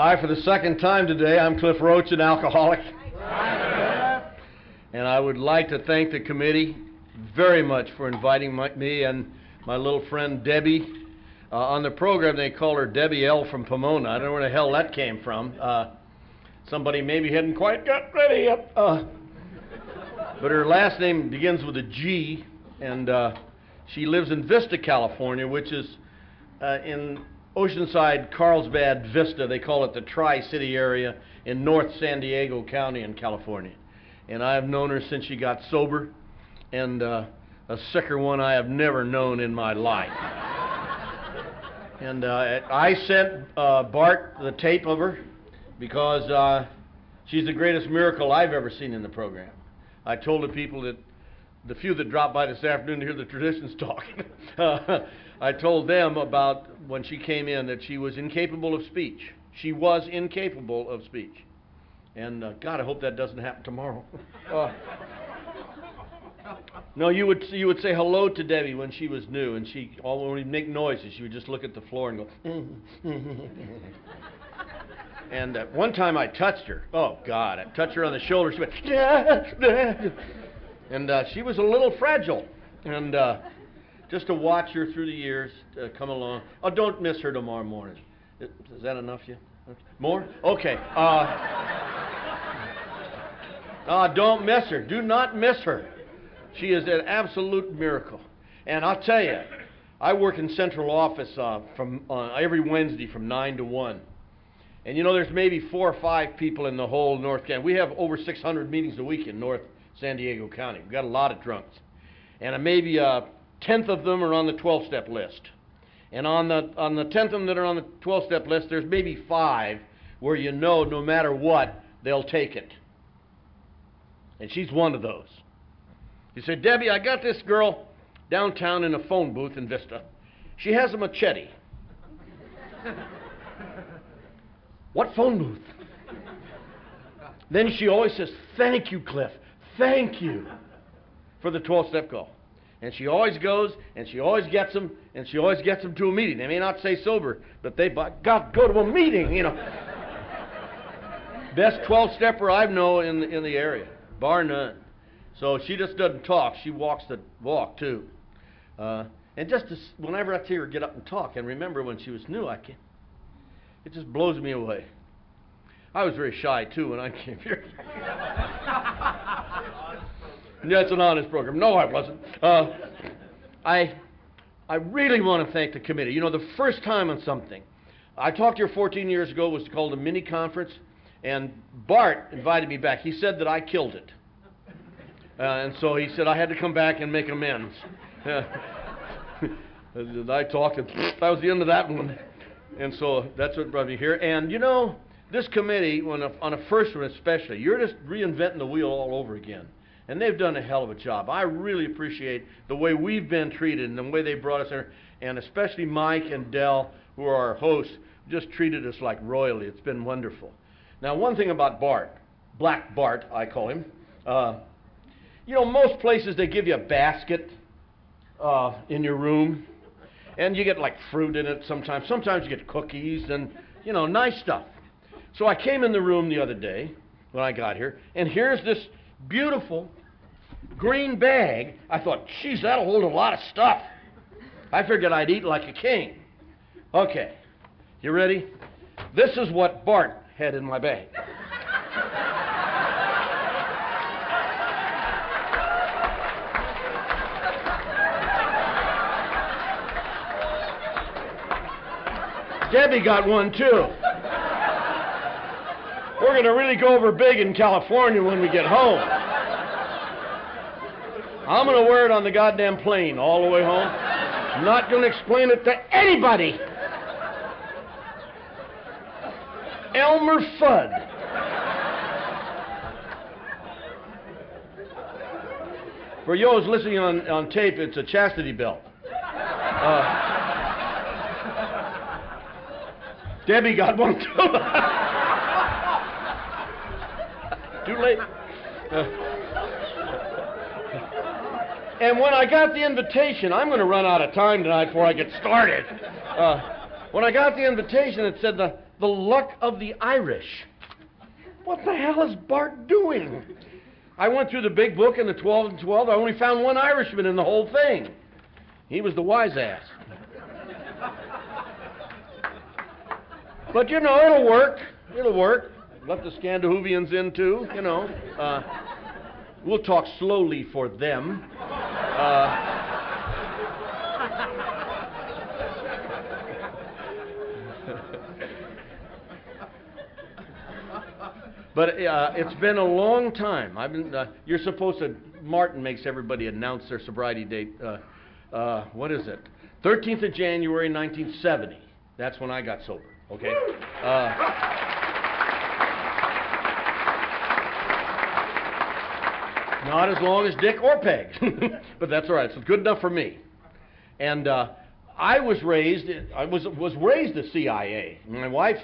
Hi, for the second time today, I'm Cliff Roach, an alcoholic. And I would like to thank the committee very much for inviting me and my little friend Debbie. On the program, they call her Debbie L. from Pomona. I don't know where the hell that came from. Somebody maybe hadn't quite got ready yet. But her last name begins with a G, and she lives in Vista, California, which is in Oceanside, Carlsbad, Vista. They call it the Tri-City area in North San Diego County in California. And I have known her since she got sober, and a sicker one I have never known in my life. And I sent Bart the tape of her because she's the greatest miracle I've ever seen in the program. I told the people that, the few that dropped by this afternoon to hear the traditions talk, I told them about when she came in that she was incapable of speech. She was incapable of speech. And God, I hope that doesn't happen tomorrow. No, you would say hello to Debbie when she was new, and when we'd make noises, she would just look at the floor and go, And one time I touched her. Oh, God, I touched her on the shoulder. She went, and she was a little fragile. And just to watch her through the years come along. Oh, don't miss her tomorrow morning. Is that enough yet? More? Okay. Don't miss her. Do not miss her. She is an absolute miracle. And I'll tell you, I work in central office from every Wednesday from 9 to 1. And you know, there's maybe 4 or 5 people in the whole North County. We have over 600 meetings a week in North San Diego County. We've got a lot of drunks. And maybe a tenth of them are on the 12-step list. And on the tenth of them that are on the 12-step list, there's maybe 5 where you know no matter what, they'll take it. And she's one of those. You say, Debbie, I got this girl downtown in a phone booth in Vista. She has a machete. What phone booth? Then she always says, thank you, Cliff. Thank you for the 12-step call. And she always goes, and she always gets them, and she always gets them to a meeting. They may not say sober, but they, by God, go to a meeting, you know. Best 12-stepper I know in the area, bar none. So she just doesn't talk. She walks the walk, too. And just whenever I see her get up and talk, and remember when she was new, it just blows me away. I was very shy, too, when I came here. Yeah, it's an honest program. No, I wasn't. I really want to thank the committee. You know, the first time on something, I talked here 14 years ago, it was called a mini conference, and Bart invited me back. He said that I killed it. And so he said I had to come back and make amends. I talked, and that was the end of that one. And so that's what brought me here. And you know, this committee, on a first one especially, you're just reinventing the wheel all over again. And they've done a hell of a job. I really appreciate the way we've been treated and the way they brought us there. And especially Mike and Dell, who are our hosts, just treated us like royalty. It's been wonderful. Now, one thing about Bart, Black Bart, I call him. You know, most places they give you a basket in your room. And you get like fruit in it sometimes. Sometimes you get cookies and, you know, nice stuff. So I came in the room the other day when I got here, and here's this beautiful green bag. I thought, geez, that'll hold a lot of stuff. I figured I'd eat like a king. Okay, you ready? This is what Bart had in my bag. Debbie got one, too. We're going to really go over big in California when we get home. I'm going to wear it on the goddamn plane all the way home. I'm not going to explain it to anybody. Elmer Fudd. For those listening on tape, it's a chastity belt. Debbie got one, too. Too late. And when I got the invitation, I'm going to run out of time tonight before I get started. When I got the invitation, it said The Luck of the Irish. What the hell is Bart doing? I went through the big book in the 12 and 12. I only found one Irishman in the whole thing. He was the wise ass. But, you know, it'll work. It'll work. Let the Scandinavians in, too, you know. We'll talk slowly for them. But it's been a long time. You're supposed to, Martin makes everybody announce their sobriety date. What is it? 13th of January, 1970. That's when I got sober, okay? Not as long as Dick or Peg, but that's all right. It's good enough for me. And I was raised the CIA. My wife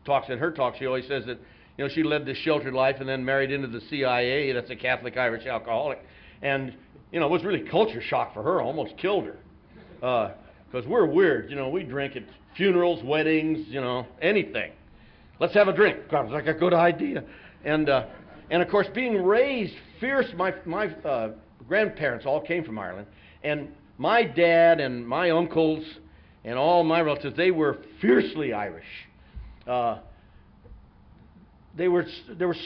talks in her talk. She always says that, you know, she led this sheltered life and then married into the CIA. That's a Catholic Irish alcoholic, and you know, it was really culture shock for her. Almost killed her, because we're weird. You know, we drink at funerals, weddings, you know, anything. Let's have a drink. God, it's like a good idea. And of course, being raised fierce, my grandparents all came from Ireland, and my dad and my uncles and all my relatives, they were fiercely Irish. They were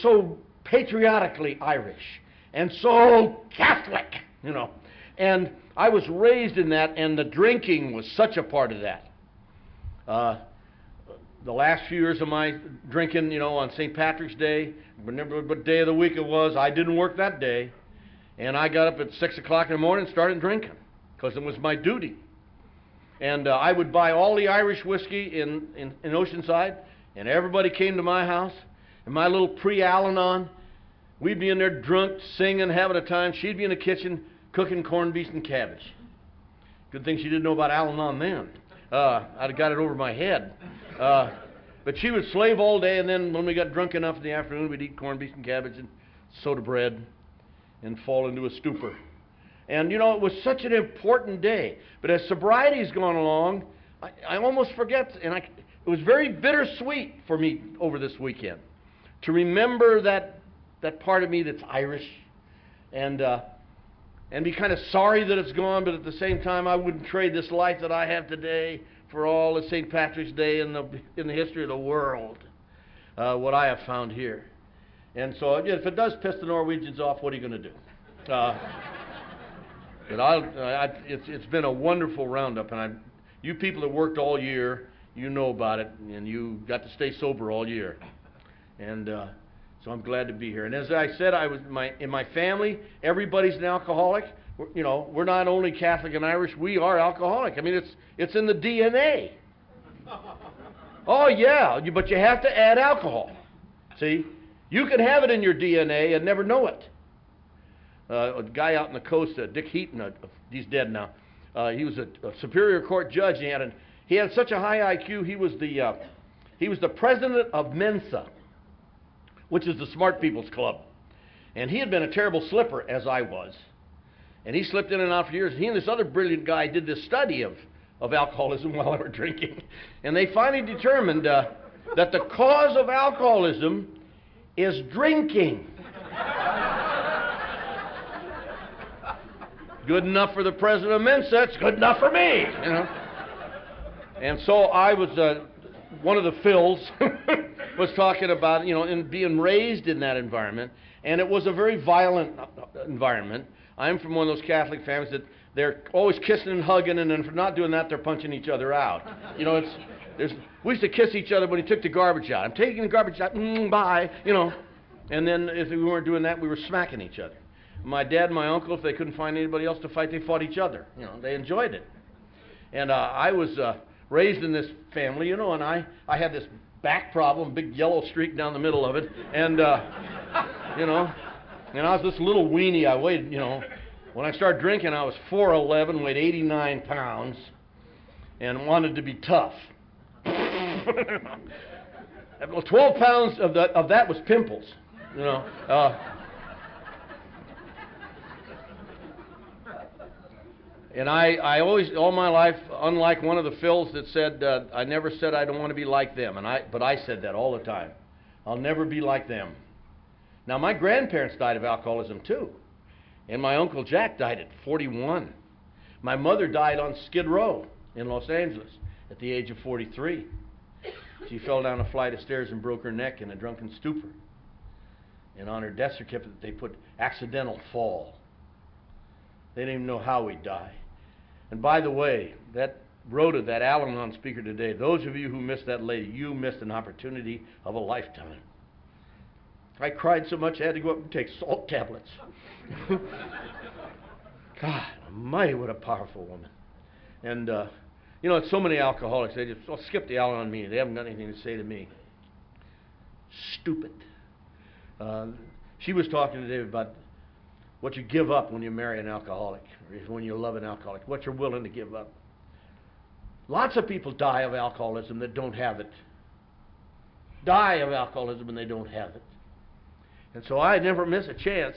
so patriotically Irish and so Catholic, you know. And I was raised in that, and the drinking was such a part of that. The last few years of my drinking, you know, on St. Patrick's Day, remember what day of the week it was, I didn't work that day. And I got up at 6 o'clock in the morning and started drinking because it was my duty. And I would buy all the Irish whiskey in Oceanside, and everybody came to my house. And my little pre-Al-Anon, we'd be in there drunk, singing, having a time. She'd be in the kitchen cooking corned beef and cabbage. Good thing she didn't know about Al-Anon then. I'd have got it over my head. But she would slave all day, and then when we got drunk enough in the afternoon, we'd eat corned beef and cabbage and soda bread and fall into a stupor. And, you know, it was such an important day. But as sobriety's gone along, I almost forget, and it was very bittersweet for me over this weekend to remember that part of me that's Irish, and be kind of sorry that it's gone, but at the same time, I wouldn't trade this life that I have today for all of St. Patrick's Day in the history of the world, what I have found here. And so, if it does piss the Norwegians off, what are you going to do? But it's been a wonderful roundup, and you people that worked all year, you know about it, and you got to stay sober all year. And so I'm glad to be here. And as I said, in my family, everybody's an alcoholic. You know, we're not only Catholic and Irish, we are alcoholic. I mean, it's in the DNA. Oh, yeah, but you have to add alcohol. See? You can have it in your DNA and never know it. A guy out on the coast, Dick Heaton, he's dead now. He was a Superior Court judge. And he had such a high IQ, he was the president of Mensa, which is the smart people's club. And he had been a terrible slipper, as I was. And he slipped in and out for years. He and this other brilliant guy did this study of alcoholism while they were drinking. And they finally determined that the cause of alcoholism is drinking. Good enough for the president of Mensa, it's good enough for me, you know. And so I was one of the Phils was talking about, you know, in being raised in that environment, and it was a very violent environment. I'm from one of those Catholic families that they're always kissing and hugging, and then for not doing that, they're punching each other out. You know, we used to kiss each other when he took the garbage out. I'm taking the garbage out, bye, you know. And then if we weren't doing that, we were smacking each other. My dad and my uncle, if they couldn't find anybody else to fight, they fought each other. You know, they enjoyed it. And I was raised in this family, you know, and I had this back problem, big yellow streak down the middle of it, and you know, and I was this little weenie. I weighed, you know, when I started drinking, I was 4'11", weighed 89 pounds, and wanted to be tough. 12 pounds of that was pimples, you know. And I always, all my life, unlike one of the Phils that said, I never said I don't want to be like them, but I said that all the time. I'll never be like them. Now, my grandparents died of alcoholism too, and my Uncle Jack died at 41. My mother died on Skid Row in Los Angeles at the age of 43. She fell down a flight of stairs and broke her neck in a drunken stupor. And on her death certificate, they put accidental fall. They didn't even know how he'd die. And by the way, that Rhoda, that Al-Anon speaker today, those of you who missed that lady, you missed an opportunity of a lifetime. I cried so much I had to go up and take salt tablets. God almighty, what a powerful woman. And, you know, it's so many alcoholics, they just, I'll skip the Al-Anon meeting. They haven't got anything to say to me. Stupid. She was talking today about what you give up when you marry an alcoholic, or when you love an alcoholic, what you're willing to give up. Lots of people die of alcoholism that don't have it. Die of alcoholism and they don't have it. And so I never miss a chance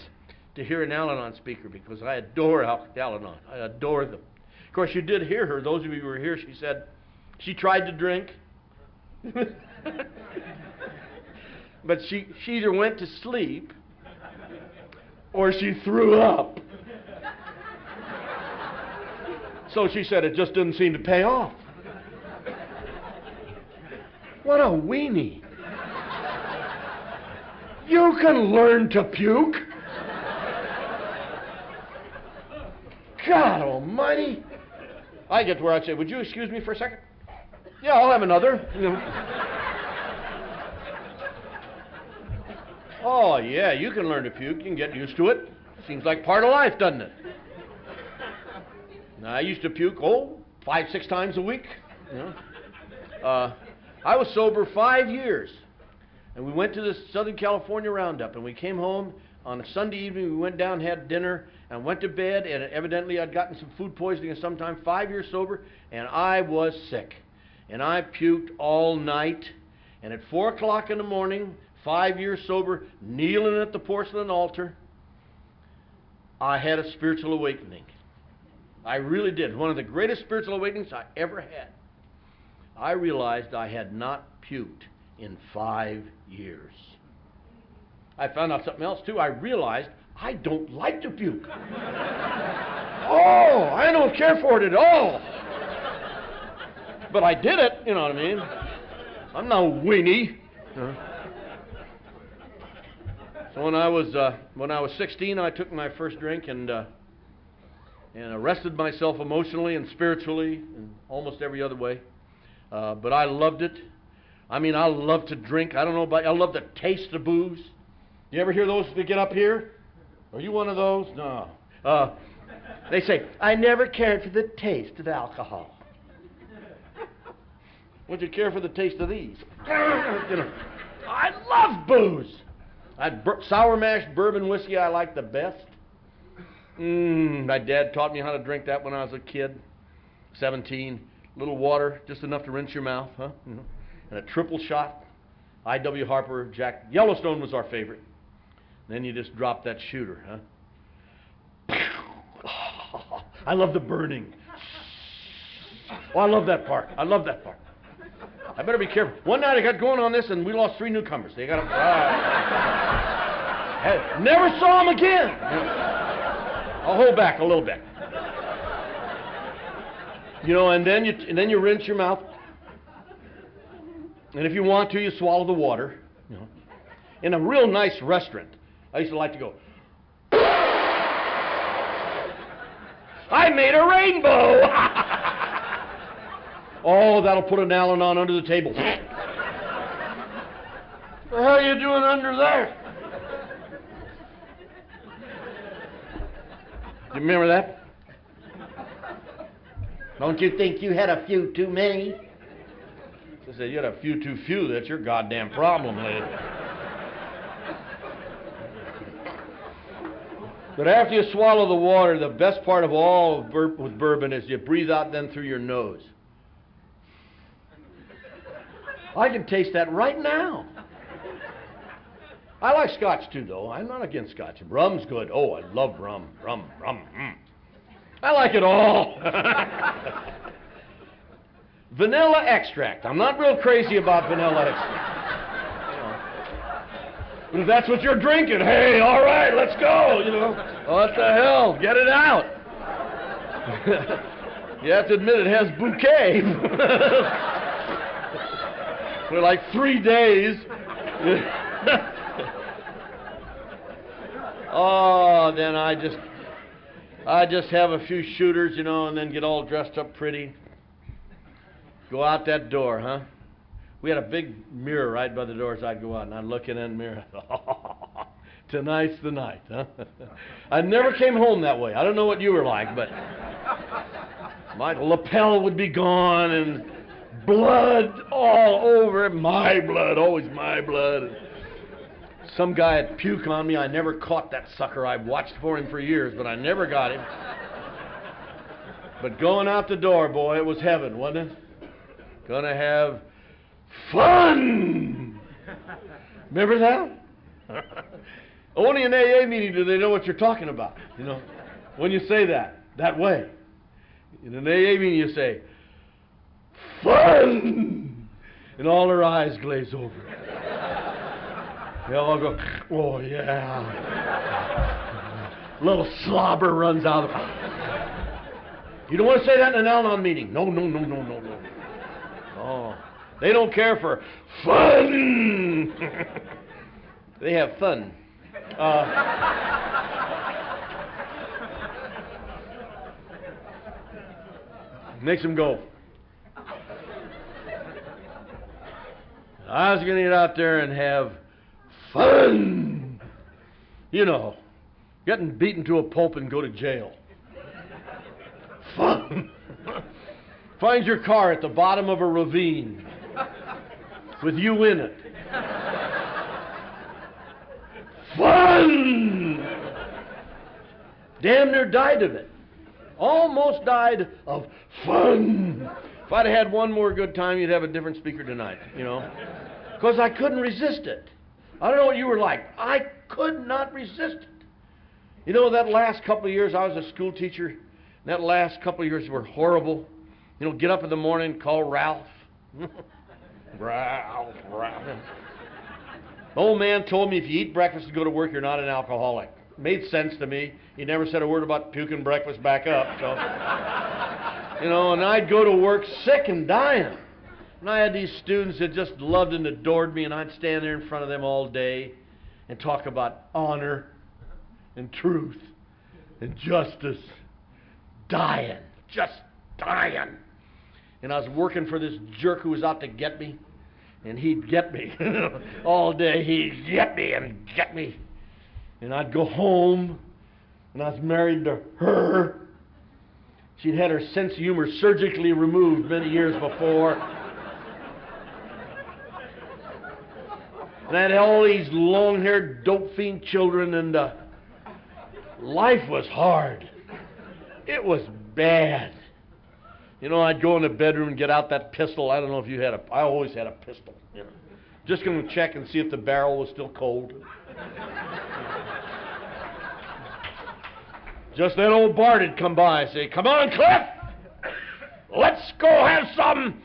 to hear an Al-Anon speaker because I adore Al-Anon. I adore them. Of course, you did hear her. Those of you who were here, she said she tried to drink. But she either went to sleep or she threw up. So she said it just didn't seem to pay off. What a weenie. You can learn to puke. God almighty. I get to where I'd say, would you excuse me for a second? Yeah, I'll have another. You know. Oh, yeah, you can learn to puke. You can get used to it. Seems like part of life, doesn't it? Now, I used to puke, 5, 6 times a week. You know. I was sober 5 years. And we went to the Southern California Roundup, and we came home on a Sunday evening. We went down, had dinner, and went to bed, and evidently I'd gotten some food poisoning at some time, 5 years sober, and I was sick. And I puked all night, and at 4 o'clock in the morning, 5 years sober, kneeling at the porcelain altar, I had a spiritual awakening. I really did. One of the greatest spiritual awakenings I ever had. I realized I had not puked in 5 years. I found out something else too. I realized I don't like to puke. Oh, I don't care for it at all. But I did it, you know what I mean? I'm no weenie. So when I was 16, I took my first drink and arrested myself emotionally and spiritually and almost every other way. But I loved it. I mean, I love to drink. I don't know about you. I love the taste of booze. You ever hear those that get up here? Are you one of those? No. They say, I never cared for the taste of alcohol. Would you care for the taste of these? You know, I love booze. Sour mash bourbon whiskey I like the best. My dad taught me how to drink that when I was a kid. 17. Little water, just enough to rinse your mouth, huh? You know. And a triple shot. I.W. Harper, Jack. Yellowstone was our favorite. Then you just drop that shooter, huh? I love the burning. Oh, I love that part. I love that part. I better be careful. One night I got going on this and we lost 3 newcomers. They got never saw them again. I'll hold back a little bit. You know, and then you rinse your mouth. And if you want to, you swallow the water. You know. In a real nice restaurant, I used to like to go, I made a rainbow! Oh, that'll put an Al-Anon under the table. What the hell are you doing under there? You remember that? Don't you think you had a few too many? I said, you had a few too few. That's your goddamn problem, lady. But after you swallow the water, the best part of all with bourbon is you breathe out then through your nose. I can taste that right now. I like scotch too, though. I'm not against scotch. Rum's good. Oh, I love rum. Rum. I like it all. Vanilla extract. I'm not real crazy about vanilla extract. But if that's what you're drinking, hey, all right, let's go, What the hell? Get it out. You have to admit it has bouquet. For like 3 days. Oh, then I just have a few shooters, and then get all dressed up pretty. Go out that door, huh? We had a big mirror right by the door as I'd go out, and I'd look in that mirror. Tonight's the night, huh? I never came home that way. I don't know what you were like, but my lapel would be gone and blood all over. My blood, always my blood. Some guy had puke on me. I never caught that sucker. I watched for him for years, but I never got him. But going out the door, boy, it was heaven, wasn't it? Gonna have fun! Remember that? Only in AA meeting do they know what you're talking about, when you say that way. In an AA meeting you say, fun! And all their eyes glaze over. They all go, oh yeah. Little slobber runs out of it. You don't want to say that in an Al-Anon meeting. No. Oh, they don't care for fun. They have fun. Makes them go. I was going to get out there and have fun. Getting beaten to a pulp and go to jail. Fun. Find your car at the bottom of a ravine with you in it. Fun! Damn near died of it. Almost died of fun. If I'd had one more good time, you'd have a different speaker tonight, Because I couldn't resist it. I don't know what you were like. I could not resist it. That last couple of years, I was a school teacher. And that last couple of years were horrible. Get up in the morning, call Ralph. Ralph. The old man told me if you eat breakfast and go to work, you're not an alcoholic. Made sense to me. He never said a word about puking breakfast back up. So, and I'd go to work sick and dying. And I had these students that just loved and adored me, and I'd stand there in front of them all day and talk about honor and truth and justice. Dying. Just dying. And I was working for this jerk who was out to get me. And he'd get me. All day he'd get me and get me. And I'd go home. And I was married to her. She'd had her sense of humor surgically removed many years before. And I had all these long-haired, dope-fiend children. And life was hard. It was bad. I'd go in the bedroom and get out that pistol. I don't know if you had I always had a pistol. Just going to check and see if the barrel was still cold. Just then old Bart would come by and say, come on, Cliff. Let's go have some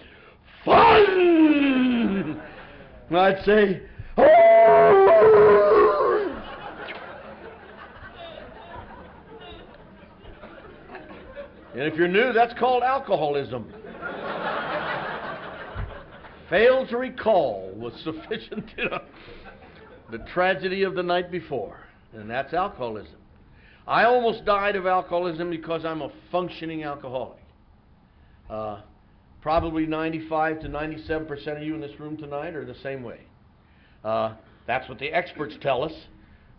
fun. And I'd say, oh. And if you're new, that's called alcoholism. Fail to recall with sufficient, the tragedy of the night before. And that's alcoholism. I almost died of alcoholism because I'm a functioning alcoholic. Probably 95 to 97% of you in this room tonight are the same way. That's what the experts tell us.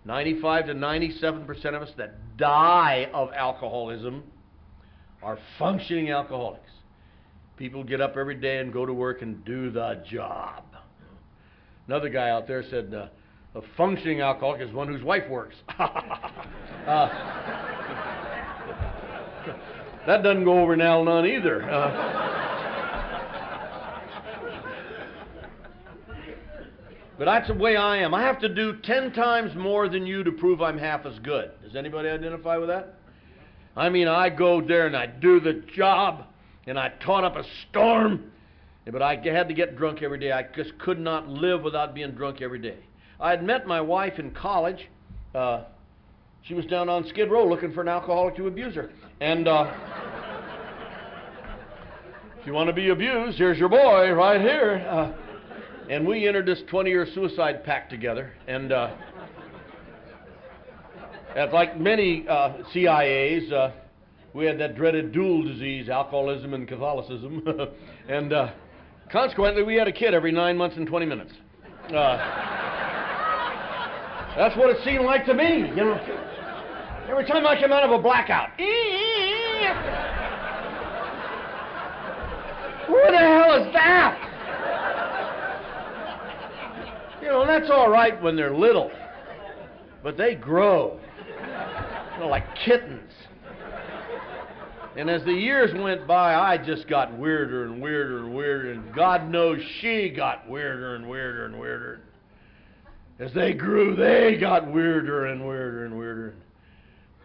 95 to 97% of us that die of alcoholism are functioning alcoholics. People get up every day and go to work and do the job. Another guy out there said, a functioning alcoholic is one whose wife works. That doesn't go over in Al-Anon either. But that's the way I am. I have to do 10 times more than you to prove I'm half as good. Does anybody identify with that? I mean, I go there and I do the job, and I taught up a storm, but I had to get drunk every day. I just could not live without being drunk every day. I had met my wife in college. She was down on Skid Row looking for an alcoholic to abuse her. And if you want to be abused, here's your boy right here. And we entered this 20-year suicide pact together. And as like many CIAs, we had that dreaded dual disease, alcoholism and Catholicism. And consequently, we had a kid every 9 months and 20 minutes. That's what it seemed like to me, you know. Every time I came out of a blackout. What the hell is that? You know, that's all right when they're little, but they grow, you know, like kittens. And as the years went by, I just got weirder and weirder and weirder, and God knows she got weirder and weirder and weirder. As they grew, they got weirder and weirder and weirder.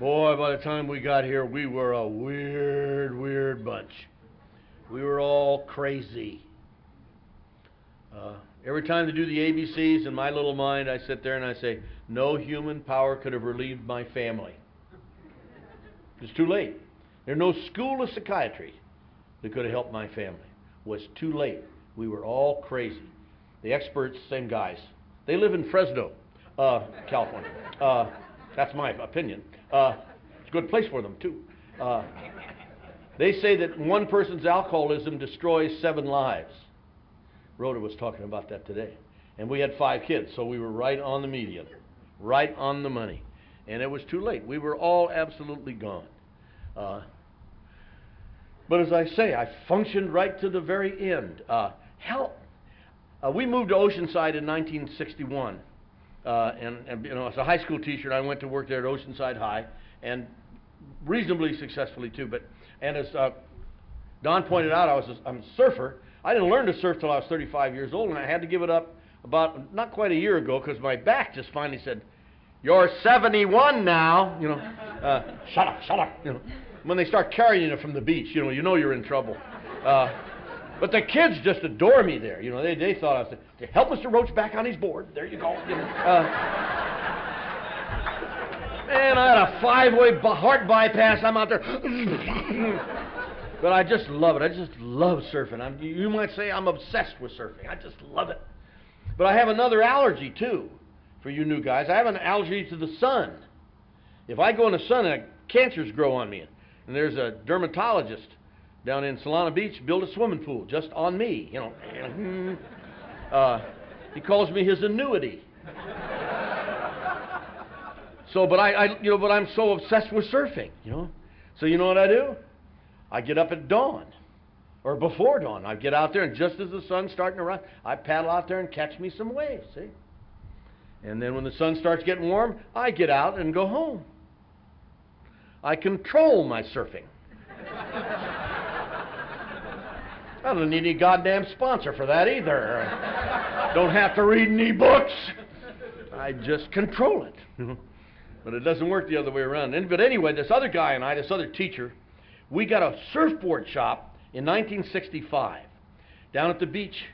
Boy, by the time we got here, we were a weird, weird bunch. We were all crazy. Every time they do the ABCs in my little mind, I sit there and I say, no human power could have relieved my family. It's too late. There's no school of psychiatry that could have helped my family. It was too late. We were all crazy. The experts, same guys. They live in Fresno, California. That's my opinion. It's a good place for them, too. They say that one person's alcoholism destroys 7 lives. Rhoda was talking about that today. And we had 5 kids, so we were right on the median, right on the money. And it was too late. We were all absolutely gone. But as I say, I functioned right to the very end. We moved to Oceanside in 1961. And you know, as a high school teacher, I went to work there at Oceanside High, and reasonably successfully too. And as Don pointed out, I'm a surfer. I didn't learn to surf till I was 35 years old, and I had to give it up about not quite a year ago because my back just finally said, "You're 71 now." You know, shut up. You know, when they start carrying you from the beach, you know you're in trouble. But the kids just adore me there. You know, they thought I was to help Mr. Roach back on his board. There you go. You know, man, I had a 5-way heart bypass. I'm out there. But I just love it. I just love surfing. You might say I'm obsessed with surfing. I just love it. But I have another allergy, too, for you new guys. I have an allergy to the sun. If I go in the sun, cancers grow on me. And there's a dermatologist down in Solana Beach, built a swimming pool just on me, you know. He calls me his annuity. So, but I'm so obsessed with surfing, you know. So you know what I do? I get up at dawn, or before dawn. I get out there, and just as the sun's starting to rise, I paddle out there and catch me some waves, see? And then when the sun starts getting warm, I get out and go home. I control my surfing. I don't need any goddamn sponsor for that either. Don't have to read any books. I just control it. But it doesn't work the other way around. But anyway, this other guy and I, this other teacher, we got a surfboard shop in 1965 down at the beach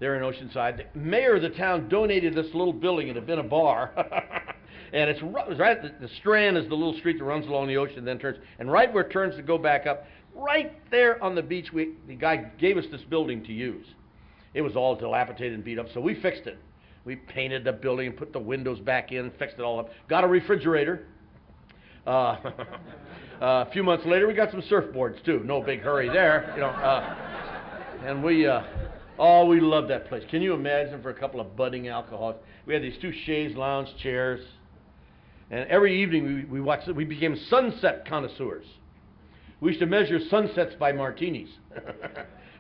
there in Oceanside. The mayor of the town donated this little building. It had been a bar. And it's right at the Strand is the little street that runs along the ocean and then turns. And right where it turns to go back up, right there on the beach, the guy gave us this building to use. It was all dilapidated and beat up, so we fixed it. We painted the building and put the windows back in, fixed it all up. Got a refrigerator. A few months later, we got some surfboards too. No big hurry there, you know. And we loved that place. Can you imagine for a couple of budding alcoholics? We had these 2 chaise lounge chairs, and every evening we watched. We became sunset connoisseurs. We used to measure sunsets by martinis.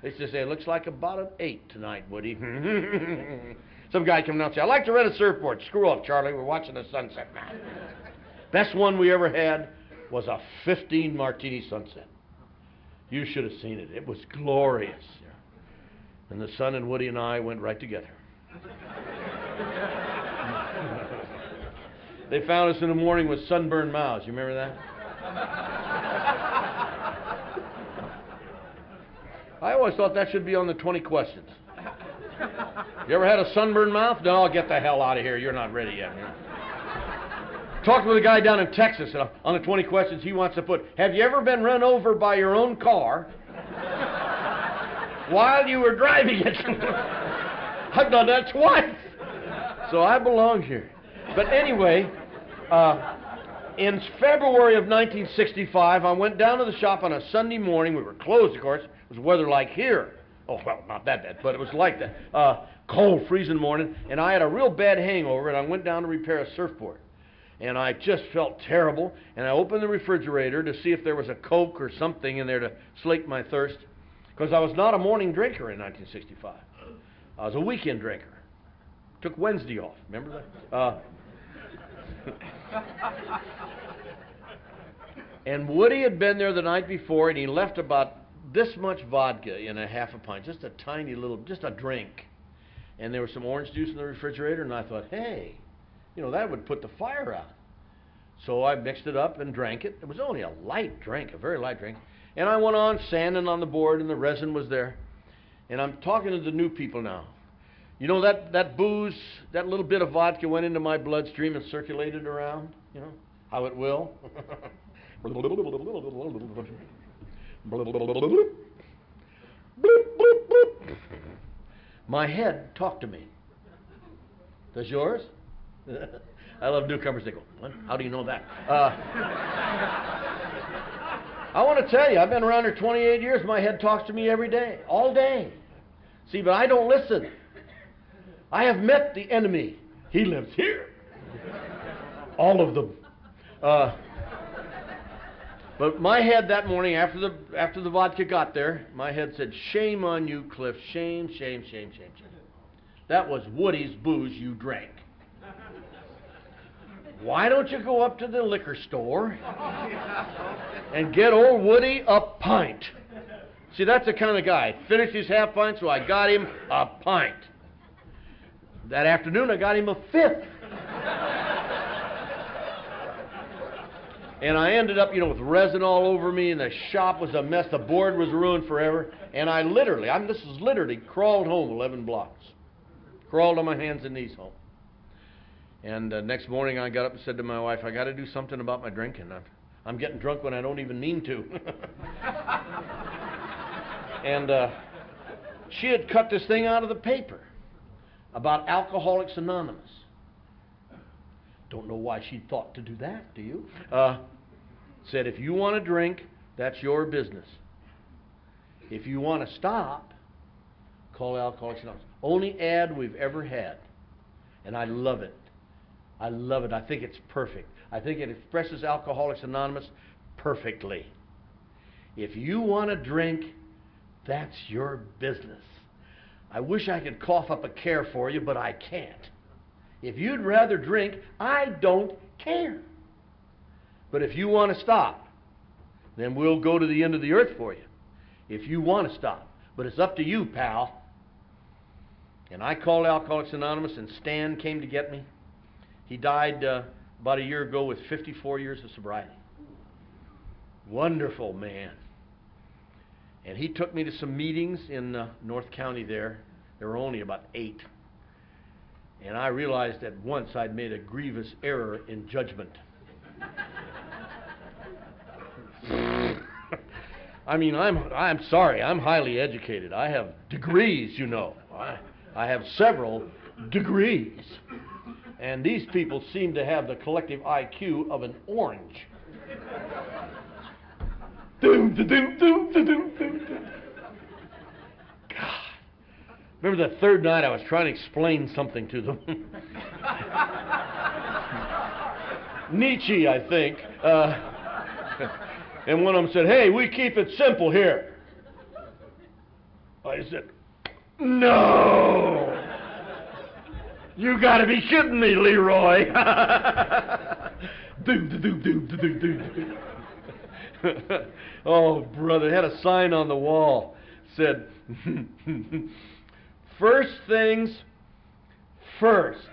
They used to say, it looks like about an 8 tonight, Woody. Some guy came out and said, I'd like to rent a surfboard. Screw up, Charlie. We're watching the sunset, man. Best one we ever had was a 15 martini sunset. You should have seen it. It was glorious. And the sun and Woody and I went right together. They found us in the morning with sunburned mouths. You remember that? I always thought that should be on the 20 questions. You ever had a sunburned mouth? No, get the hell out of here. You're not ready yet. Talked with a guy down in Texas, and on the 20 questions he wants to put, have you ever been run over by your own car while you were driving it? I've done that twice. So I belong here. But anyway, in February of 1965, I went down to the shop on a Sunday morning. We were closed, of course. It was weather like here. Oh, well, not that bad, but it was like that. Cold, freezing morning, and I had a real bad hangover, and I went down to repair a surfboard. And I just felt terrible, and I opened the refrigerator to see if there was a Coke or something in there to slake my thirst, because I was not a morning drinker in 1965. I was a weekend drinker. Took Wednesday off, remember that? And Woody had been there the night before, and he left about this much vodka in a half a pint, just a tiny little, just a drink. And there was some orange juice in the refrigerator, and I thought, hey, you know, that would put the fire out. So I mixed it up and drank it. It was only a light drink, a very light drink. And I went on sanding on the board, and the resin was there. And I'm talking to the new people now. You know, that booze, that little bit of vodka went into my bloodstream and circulated around, you know, how it will. My head talked to me. Does yours? I love newcomers. They go, what? How do you know that? I want to tell you, I've been around here 28 years. My head talks to me every day, all day. See, but I don't listen. I have met the enemy. He lives here. All of them. But my head that morning, after the vodka got there, my head said, shame on you, Cliff. Shame, shame, shame, shame, shame. That was Woody's booze you drank. Why don't you go up to the liquor store and get old Woody a pint? See, that's the kind of guy. Finished his half pint, so I got him a pint. That afternoon, I got him a fifth. And I ended up, you know, with resin all over me, and the shop was a mess. The board was ruined forever. And I literally, this is literally crawled home 11 blocks. Crawled on my hands and knees home. And next morning, I got up and said to my wife, I got to do something about my drinking. I'm getting drunk when I don't even mean to. And she had cut this thing out of the paper about Alcoholics Anonymous. Don't know why she thought to do that, do you? Said, if you want to drink, that's your business. If you want to stop, call Alcoholics Anonymous. Only ad we've ever had. And I love it. I love it. I think it's perfect. I think it expresses Alcoholics Anonymous perfectly. If you want to drink, that's your business. I wish I could cough up a care for you, but I can't. If you'd rather drink, I don't care. But if you want to stop, then we'll go to the end of the earth for you. If you want to stop. But it's up to you, pal. And I called Alcoholics Anonymous, and Stan came to get me. He died about a year ago with 54 years of sobriety. Wonderful man. And he took me to some meetings in North County there. There were only about 8. And I realized at once I'd made a grievous error in judgment. I mean, I'm sorry, I'm highly educated. I have degrees, you know. I have several degrees. And these people seem to have the collective IQ of an orange. God. Remember the third night I was trying to explain something to them. Nietzsche, I think. And one of them said, hey, we keep it simple here. I said, no! You gotta be kidding me, Leroy! Oh, brother, it had a sign on the wall. Said, first things first.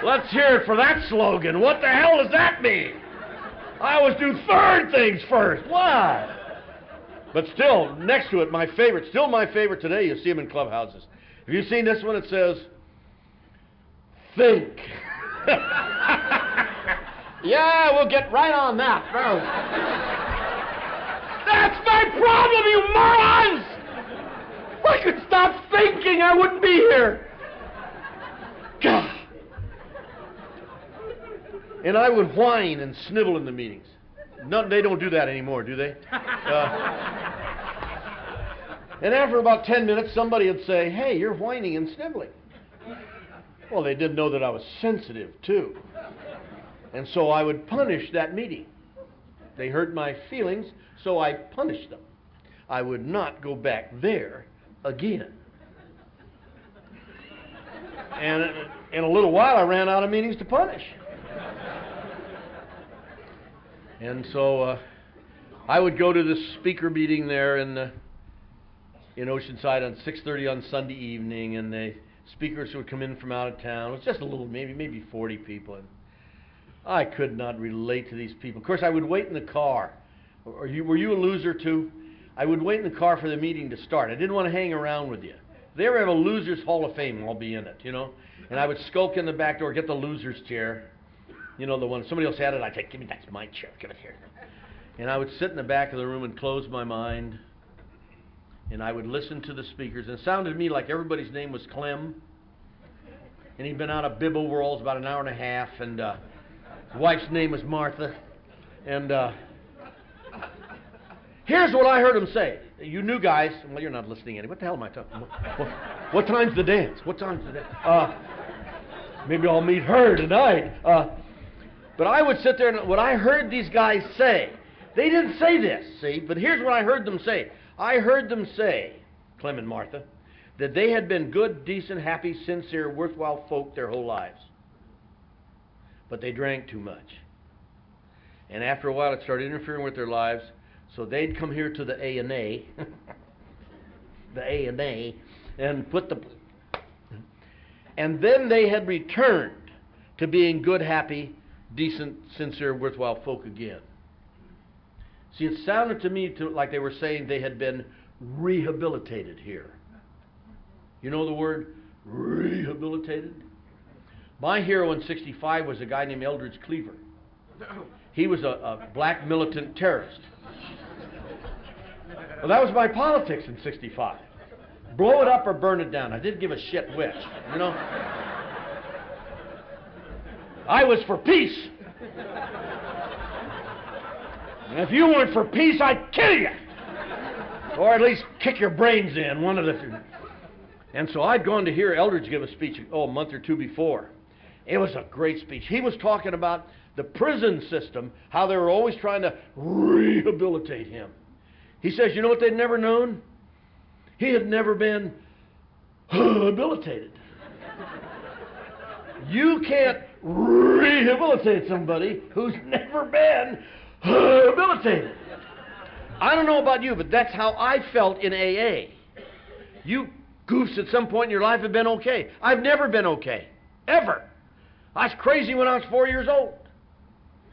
Let's hear it for that slogan. What the hell does that mean? I always do third things first. Why? But still, next to it, my favorite, still my favorite today, you see them in clubhouses. Have you seen this one? It says, think. Yeah, we'll get right on that. That's my problem, you morons! If I could stop thinking, I wouldn't be here. God. And I would whine and snivel in the meetings. No, they don't do that anymore, do they? And after about 10 minutes, somebody would say, hey, you're whining and sniveling. Well, they didn't know that I was sensitive, too. And so I would punish that meeting. They hurt my feelings, so I punished them. I would not go back there again. And in a little while, I ran out of meetings to punish. And so I would go to this speaker meeting there in Oceanside on 6:30 on Sunday evening, and the speakers would come in from out of town. It was just a little, maybe 40 people. And I could not relate to these people. Of course, I would wait in the car. Were you a loser too? I would wait in the car for the meeting to start. I didn't want to hang around with you. If they ever have a Losers Hall of Fame, I'll be in it, you know. And I would skulk in the back door, get the loser's chair. You know, the one, somebody else had it, I'd say, give me, that's my chair, give it here. And I would sit in the back of the room and close my mind. And I would listen to the speakers. And it sounded to me like everybody's name was Clem. And he'd been out of bib overalls about an hour and a half. And his wife's name was Martha. And here's what I heard him say. You new guys, well, you're not listening anyway. What the hell am I talking about? What time's the dance? What time's the dance? Maybe I'll meet her tonight. But I would sit there, and what I heard these guys say, they didn't say this, see, but here's what I heard them say. I heard them say, Clem and Martha, that they had been good, decent, happy, sincere, worthwhile folk their whole lives. But they drank too much. And after a while, it started interfering with their lives, so they'd come here to the A&A, the A&A, and put the... And then they had returned to being good, happy, decent, sincere, worthwhile folk again. See, it sounded to me like they were saying they had been rehabilitated here. You know the word rehabilitated? My hero in '65 was a guy named Eldridge Cleaver. He was a black militant terrorist. Well, that was my politics in '65. Blow it up or burn it down. I didn't give a shit which, you know. I was for peace. And if you weren't for peace, I'd kill you. Or at least kick your brains in, one of the two. And so I'd gone to hear Eldridge give a speech, a month or two before. It was a great speech. He was talking about the prison system, how they were always trying to rehabilitate him. He says, you know what they'd never known? He had never been rehabilitated. You can't rehabilitate somebody who's never been rehabilitated. I don't know about you, but that's how I felt in AA. You goofs at some point in your life have been okay. I've never been okay. Ever. I was crazy when I was 4 years old.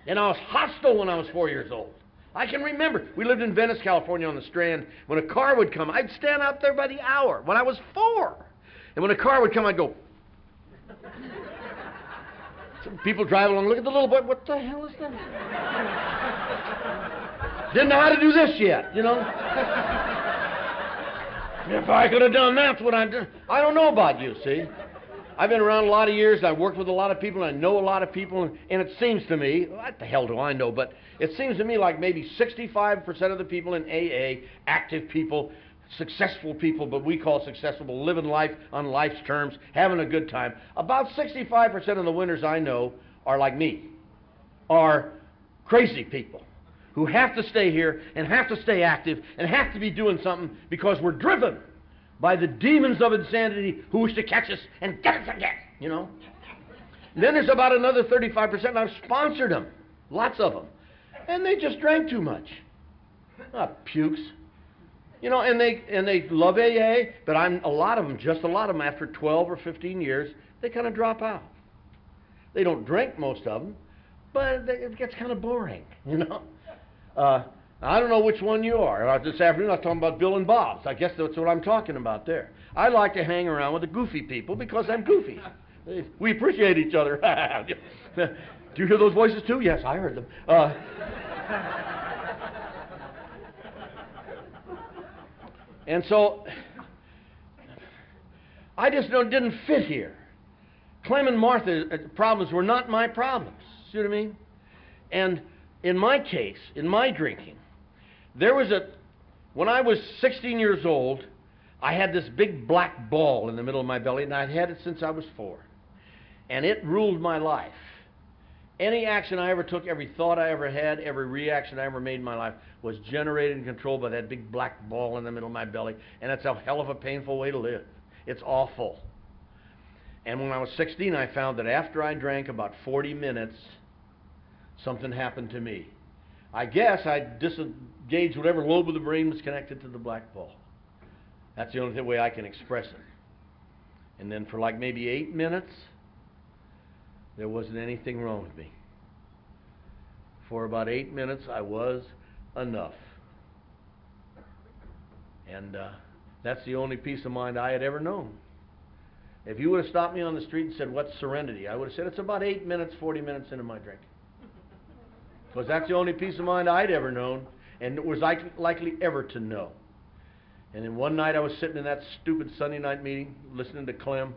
And I was hostile when I was 4 years old. I can remember, we lived in Venice, California on the Strand. When a car would come, I'd stand out there by the hour when I was 4. And when a car would come, I'd go. Some people drive along, look at the little boy, what the hell is that? Didn't know how to do this yet, you know? If I could have done that's what I'd done. I don't know about you, see? I've been around a lot of years, I've worked with a lot of people, and I know a lot of people, and it seems to me, what the hell do I know, but it seems to me like maybe 65% of the people in AA, active people, successful people, but we call successful, living life on life's terms, having a good time. About 65% of the winners I know are like me, are crazy people who have to stay here and have to stay active and have to be doing something because we're driven by the demons of insanity who wish to catch us and get us again, you know. And then there's about another 35%, and I've sponsored them, lots of them, and they just drank too much. Pukes. You know, and they love AA, but a lot of them, after 12 or 15 years, they kind of drop out. They don't drink, most of them, but it gets kind of boring, you know. I don't know which one you are. This afternoon I was talking about Bill and Bob's. I guess that's what I'm talking about there. I like to hang around with the goofy people because I'm goofy. We appreciate each other. Do you hear those voices too? Yes, I heard them. And so, I just didn't fit here. Clem and Martha's problems were not my problems. See what I mean? And in my case, in my drinking, when I was 16 years old, I had this big black ball in the middle of my belly, and I'd had it since I was 4. And it ruled my life. Any action I ever took, every thought I ever had, every reaction I ever made in my life was generated and controlled by that big black ball in the middle of my belly. And that's a hell of a painful way to live. It's awful. And when I was 16, I found that after I drank about 40 minutes, something happened to me. I guess I disengaged whatever lobe of the brain was connected to the black ball. That's the only way I can express it. And then for like maybe 8 minutes, there wasn't anything wrong with me. For about 8 minutes, I was enough. And that's the only peace of mind I had ever known. If you would have stopped me on the street and said, what's serenity? I would have said, it's about 8 minutes, 40 minutes into my drink. Because that's the only peace of mind I'd ever known, and was likely ever to know. And then one night I was sitting in that stupid Sunday night meeting, listening to Clem,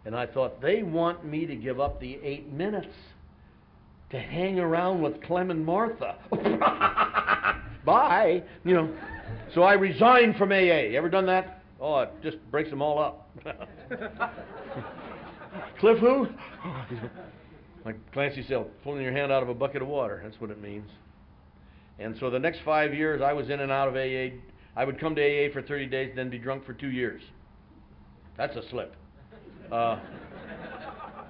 and I thought, they want me to give up the 8 minutes to hang around with Clem and Martha. Bye. You know. So I resigned from AA. You ever done that? Oh, it just breaks them all up. Cliff who? Like Clancy said, pulling your hand out of a bucket of water. That's what it means. And so the next 5 years, I was in and out of AA. I would come to AA for 30 days, then be drunk for 2 years. That's a slip.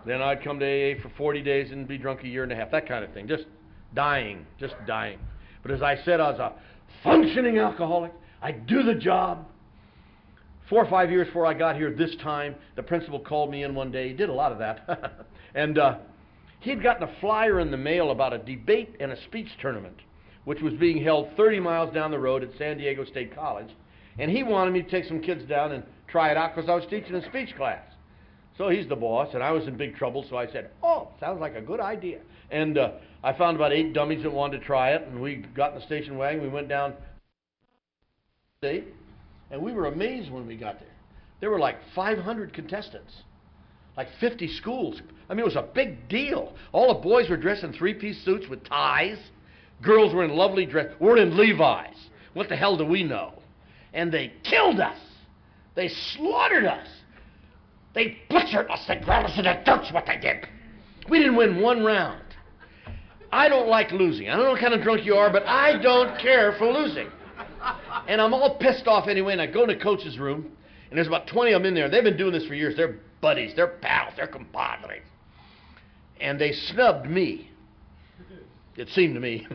Then I'd come to AA for 40 days and be drunk a year and a half. That kind of thing. Just dying. But as I said, I was a functioning alcoholic. I'd do the job. 4 or 5 years before I got here this time, the principal called me in one day. He did a lot of that. And he'd gotten a flyer in the mail about a debate and a speech tournament, which was being held 30 miles down the road at San Diego State College. And he wanted me to take some kids down and try it out because I was teaching a speech class. So he's the boss, and I was in big trouble, so I said, oh, sounds like a good idea. And I found about 8 dummies that wanted to try it, and we got in the station wagon. We went down state, and we were amazed when we got there. There were like 500 contestants, like 50 schools. I mean, it was a big deal. All the boys were dressed in 3-piece suits with ties. Girls were in lovely dress. We're in Levi's. What the hell do we know? And they killed us. They slaughtered us. They butchered us. They ground us in the dirt's what they did. We didn't win one round. I don't like losing. I don't know what kind of drunk you are, but I don't care for losing. And I'm all pissed off anyway, and I go to coach's room, and there's about 20 of them in there. They've been doing this for years. They're buddies. They're pals. They're compadres. And they snubbed me. It seemed to me.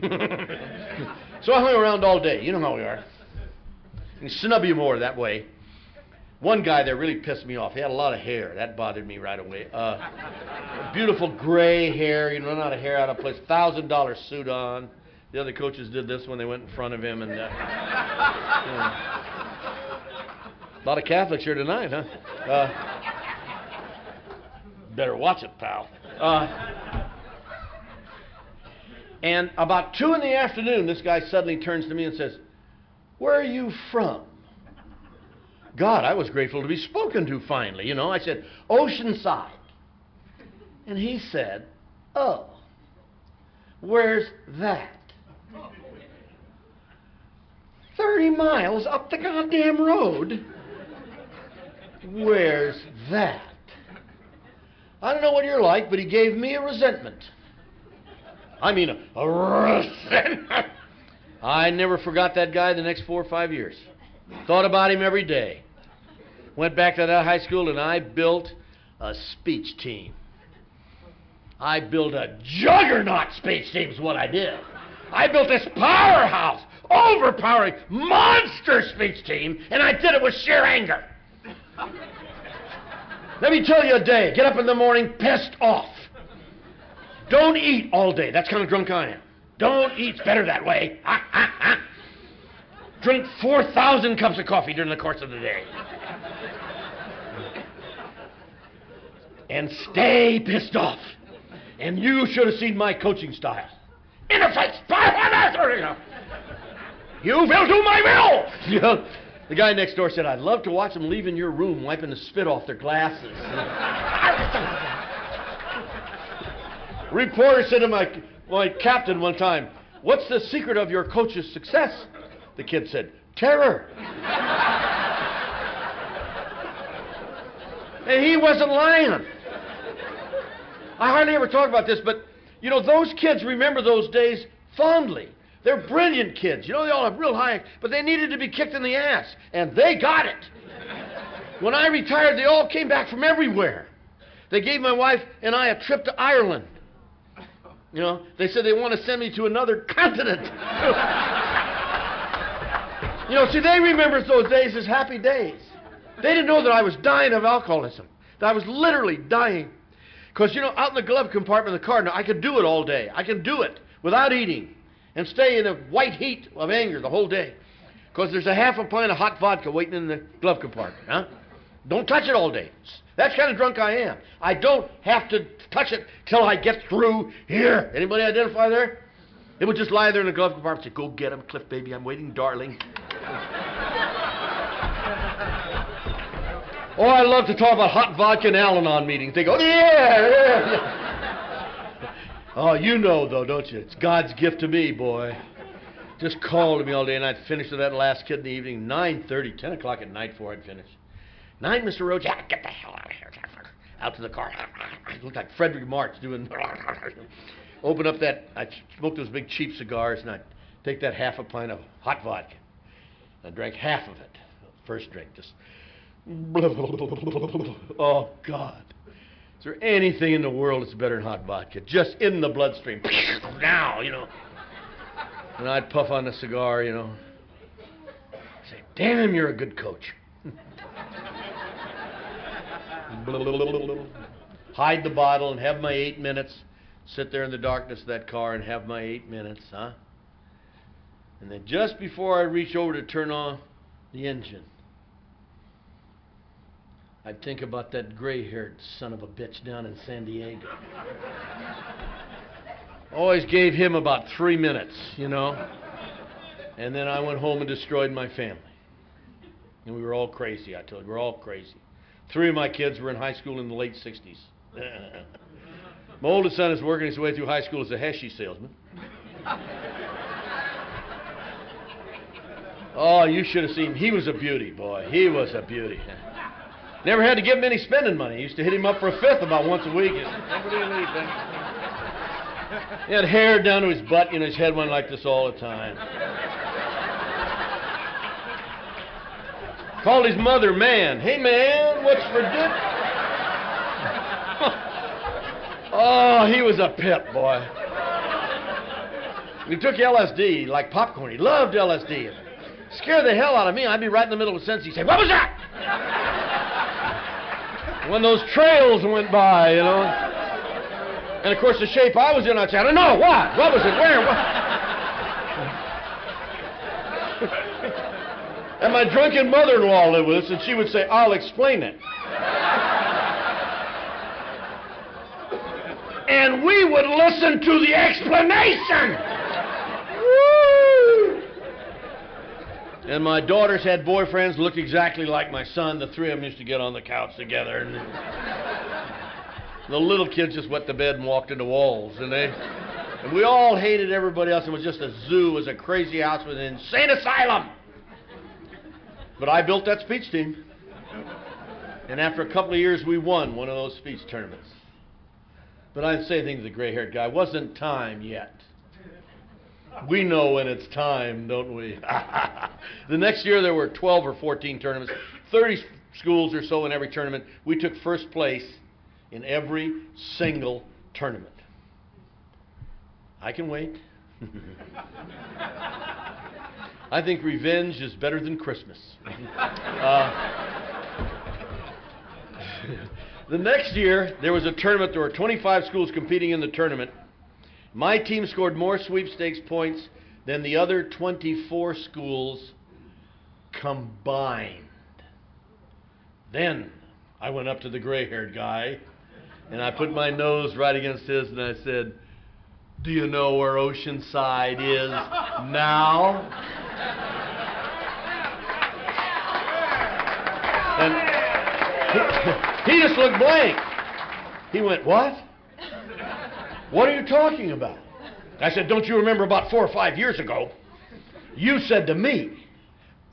So I hung around all day. You know how we are. And snub you more that way. One guy there really pissed me off. He had a lot of hair. That bothered me right away. Beautiful gray hair. You run out of hair out of place. $1,000 suit on. The other coaches did this when they went in front of him. And you know. A lot of Catholics here tonight, huh? Better watch it, pal. And about 2 in the afternoon, this guy suddenly turns to me and says, where are you from? God, I was grateful to be spoken to finally. You know, I said, Oceanside. And he said, oh, where's that? 30 miles up the goddamn road. Where's that? I don't know what you're like, but he gave me a resentment. I mean, a resentment. I never forgot that guy the next 4 or 5 years. Thought about him every day. Went back to that high school and I built a speech team. I built a juggernaut speech team is what I did. I built this powerhouse, overpowering, monster speech team, and I did it with sheer anger. Let me tell you a day. Get up in the morning pissed off. Don't eat all day. That's kind of drunk I am. Don't eat better that way. Drink 4,000 cups of coffee during the course of the day. And stay pissed off. And you should have seen my coaching style. In a fight, you will do my will. You know, the guy next door said, I'd love to watch them leaving your room wiping the spit off their glasses. Reporter said to my captain one time, what's the secret of your coach's success? The kid said, terror. And he wasn't lying. I hardly ever talk about this, but, you know, those kids remember those days fondly. They're brilliant kids. You know, they all have real high, but they needed to be kicked in the ass, and they got it. When I retired, they all came back from everywhere. They gave my wife and I a trip to Ireland. You know, they said they want to send me to another continent. You know, see, they remember those days as happy days. They didn't know that I was dying of alcoholism, that I was literally dying. Because, you know, out in the glove compartment of the car, now, I could do it all day. I can do it without eating and stay in a white heat of anger the whole day. Because there's a half a pint of hot vodka waiting in the glove compartment. Huh? Don't touch it all day. That's kind of drunk I am. I don't have to touch it till I get through here. Anybody identify there? It would just lie there in the glove compartment and say, go get him, Cliff, baby, I'm waiting, darling. Oh, I love to talk about hot vodka and Al-Anon meetings. They go, yeah. Oh, you know, though, don't you? It's God's gift to me, boy. Just called me all day, and I'd finish with that last kid in the evening, 9:30, 10 o'clock at night before I'd finish. 9, Mr. Rhodes, yeah, get the hell out of here. Out to the car. I looked like Frederick March doing... Open up that... I'd smoke those big cheap cigars, and I'd take that half a pint of hot vodka. I drank half of it. First drink, just... Oh, God. Is there anything in the world that's better than hot vodka? Just in the bloodstream. Now, you know. And I'd puff on the cigar, you know. Say, damn, you're a good coach. Hide the bottle and have my 8 minutes. Sit there in the darkness of that car and have my 8 minutes, huh? And then just before I reach over to turn on the engine, I'd think about that gray-haired son of a bitch down in San Diego. Always gave him about 3 minutes, you know. And then I went home and destroyed my family. And we were all crazy, I told you. We were all crazy. 3 of my kids were in high school in the late 60s. My oldest son is working his way through high school as a Hershey salesman. Oh, you should have seen him. He was a beauty, boy. He was a beauty. Never had to give him any spending money. He used to hit him up for a fifth about once a week. He had hair down to his butt, and his head went like this all the time. Called his mother, man. Hey, man, what's for dinner? Oh, he was a pip, boy. He took LSD like popcorn. He loved LSD. Scared the hell out of me. I'd be right in the middle of a sentence. He'd say, what was that? When those trails went by, you know. And, of course, the shape I was in, I'd say, I don't know. What? What was it? Where? What? And my drunken mother-in-law lived with us, and she would say, I'll explain it. And we would listen to the explanation. Woo! And my daughters had boyfriends who looked exactly like my son. The 3 of them used to get on the couch together. And the little kids just wet the bed and walked into walls. And we all hated everybody else. It was just a zoo. It was a crazy house with an insane asylum. But I built that speech team. And after a couple of years, we won one of those speech tournaments. But I'd say things to the gray-haired guy. It wasn't time yet. We know when it's time, don't we? The next year, there were 12 or 14 tournaments, 30 schools or so in every tournament. We took first place in every single tournament. I can wait. I think revenge is better than Christmas. The next year, there was a tournament. There were 25 schools competing in the tournament. My team scored more sweepstakes points than the other 24 schools combined. Then I went up to the gray-haired guy, and I put my nose right against his, and I said, "Do you know where Oceanside is now?" And he just looked blank. He went, "What? What are you talking about?" I said, "Don't you remember about 4 or 5 years ago, you said to me,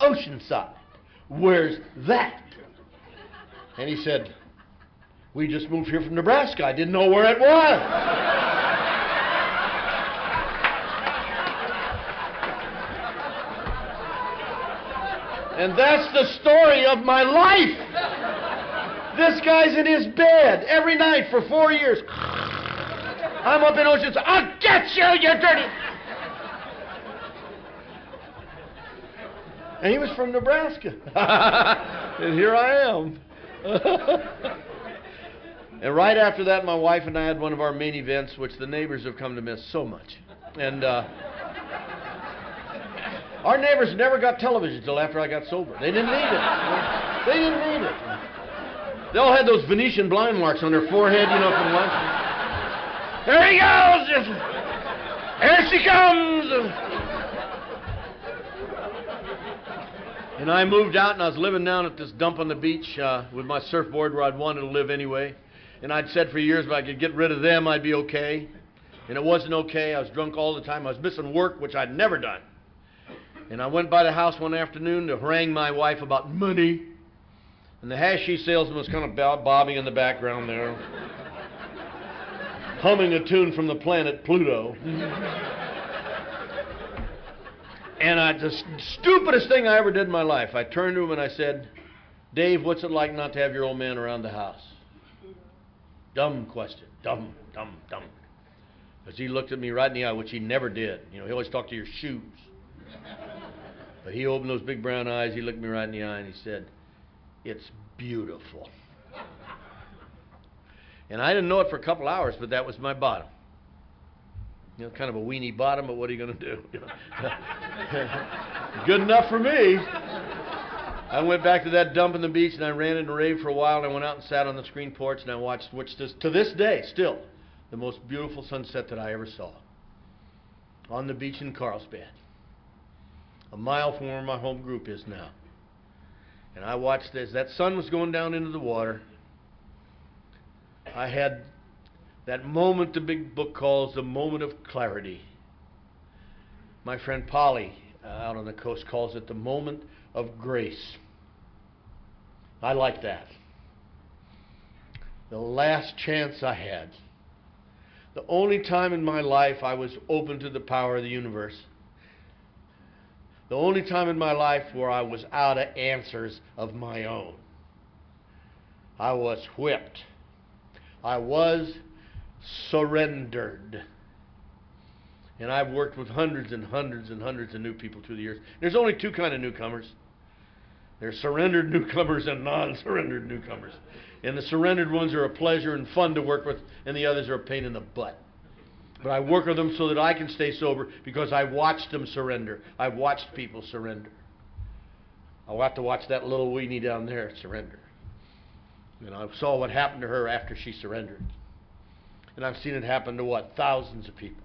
'Oceanside, where's that?'" And he said, "We just moved here from Nebraska. I didn't know where it was." And that's the story of my life. This guy's in his bed every night for 4 years. I'm up in Oceanside. "I'll get you, you dirty..." And he was from Nebraska. And here I am. And right after that, my wife and I had one of our main events, which the neighbors have come to miss so much. And our neighbors never got television until after I got sober. They didn't need it. They didn't need it. They all had those Venetian blind marks on their forehead, you know, from lunch. "There he goes! Here she comes!" And I moved out, and I was living down at this dump on the beach with my surfboard where I'd wanted to live anyway. And I'd said for years if I could get rid of them, I'd be okay. And it wasn't okay. I was drunk all the time. I was missing work, which I'd never done. And I went by the house one afternoon to harangue my wife about money. And the hashish salesman was kind of bobbing in the background there, humming a tune from the planet Pluto. And the stupidest thing I ever did in my life, I turned to him and I said, "Dave, what's it like not to have your old man around the house?" Dumb question. Dumb. Because he looked at me right in the eye, which he never did. You know, he always talked to your shoes. But he opened those big brown eyes, he looked me right in the eye, and he said, "It's beautiful." And I didn't know it for a couple hours, but that was my bottom. You know, kind of a weenie bottom, but what are you going to do? Good enough for me. I went back to that dump on the beach, and I ran and raved for a while, and I went out and sat on the screen porch, and I watched, which is, to this day, still, the most beautiful sunset that I ever saw. On the beach in Carlsbad. A mile from where my home group is now. And I watched this. That sun was going down into the water. I had that moment the big book calls the moment of clarity. My friend Polly out on the coast calls it the moment of grace. I like that. The last chance I had. The only time in my life I was open to the power of the universe. The only time in my life where I was out of answers of my own. I was whipped. I was surrendered. And I've worked with hundreds and hundreds and hundreds of new people through the years. There's only two kind of newcomers. There's surrendered newcomers and non-surrendered newcomers. And the surrendered ones are a pleasure and fun to work with, and the others are a pain in the butt. But I work with them so that I can stay sober because I watched them surrender. I've watched people surrender. I'll have to watch that little weenie down there surrender. And I saw what happened to her after she surrendered. And I've seen it happen to what? Thousands of people.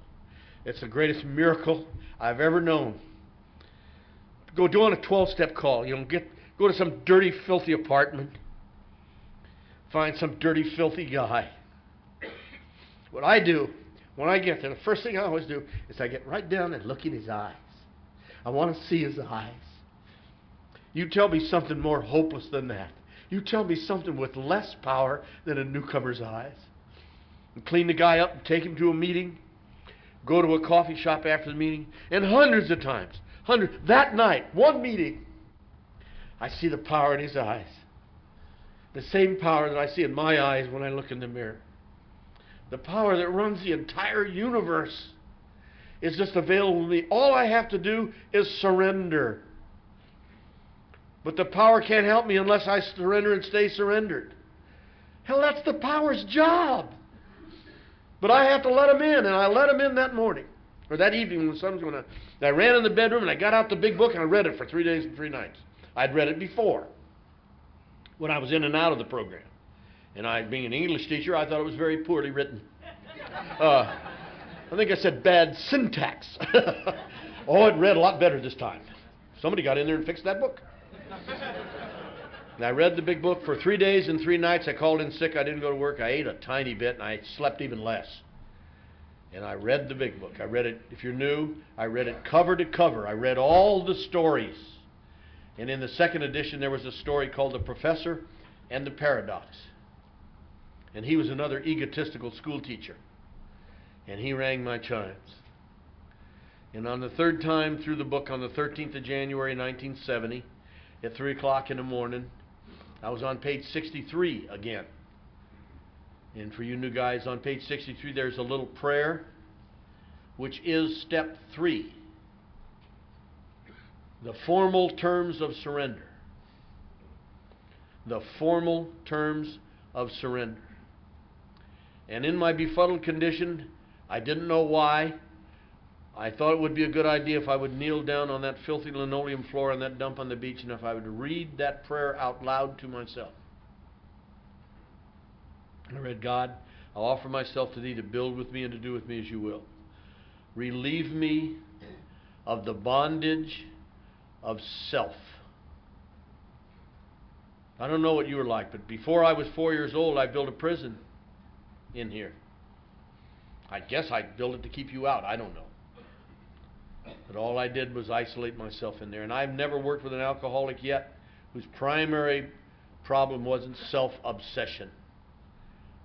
It's the greatest miracle I've ever known. Go do on a 12-step call. You know, go to some dirty, filthy apartment. Find some dirty, filthy guy. What I do when I get there, the first thing I always do is I get right down and look in his eyes. I want to see his eyes. You tell me something more hopeless than that. You tell me something with less power than a newcomer's eyes. And clean the guy up and take him to a meeting. Go to a coffee shop after the meeting. And hundreds of times, that night, one meeting, I see the power in his eyes. The same power that I see in my eyes when I look in the mirror. The power that runs the entire universe is just available to me. All I have to do is surrender. But the power can't help me unless I surrender and stay surrendered. Hell, that's the power's job. But I have to let them in, and I let them in that morning, or that evening when the sun was going to. And I ran in the bedroom, and I got out the big book, and I read it for 3 days and 3 nights. I'd read it before, when I was in and out of the program. And I, being an English teacher, I thought it was very poorly written. I think I said bad syntax. Oh, it read a lot better this time. Somebody got in there and fixed that book. And I read the big book for 3 days and 3 nights. I called in sick. I didn't go to work. I ate a tiny bit, and I slept even less. And I read the big book. I read it, if you're new, I read it cover to cover. I read all the stories. And in the second edition, there was a story called The Professor and the Paradox. And he was another egotistical school teacher. And he rang my chimes. And on the third time through the book, on the 13th of January, 1970, at 3 o'clock in the morning, I was on page 63 again. And for you new guys, on page 63, there's a little prayer, which is step 3. The formal terms of surrender. The formal terms of surrender. And in my befuddled condition, I didn't know why. I thought it would be a good idea if I would kneel down on that filthy linoleum floor on that dump on the beach, and if I would read that prayer out loud to myself. And I read, God, I'll offer myself to thee to build with me and to do with me as you will. Relieve me of the bondage of self. I don't know what you were like, but before I was 4 years old, I built a prison in here. I guess I built it to keep you out. I don't know. But all I did was isolate myself in there. And I've never worked with an alcoholic yet whose primary problem wasn't self-obsession.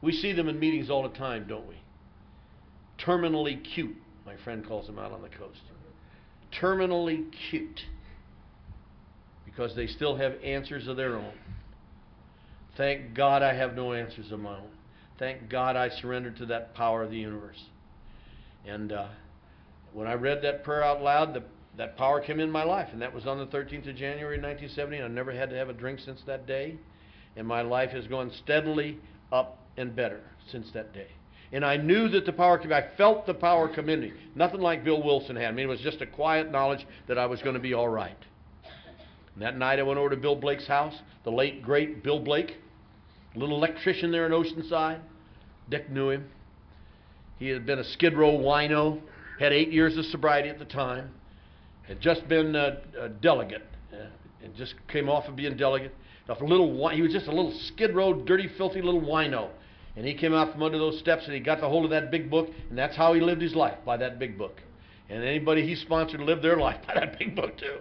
We see them in meetings all the time, don't we? Terminally cute, my friend calls them out on the coast. Terminally cute. Because they still have answers of their own. Thank God I have no answers of my own. Thank God I surrendered to that power of the universe. And when I read that prayer out loud, that power came in my life. And that was on the 13th of January, 1970. And I never had to have a drink since that day. And my life has gone steadily up and better since that day. And I knew that the power came. I felt the power come in me. Nothing like Bill Wilson had. I mean, it was just a quiet knowledge that I was going to be all right. And that night I went over to Bill Blake's house, the late, great Bill Blake, a little electrician there in Oceanside. Dick knew him. He had been a Skid Row wino, had 8 years of sobriety at the time, had just been a delegate, and just came off of being delegate. He was just a little Skid Row, dirty, filthy little wino. And he came out from under those steps and he got the hold of that big book, and that's how he lived his life, by that big book. And anybody he sponsored lived their life by that big book too.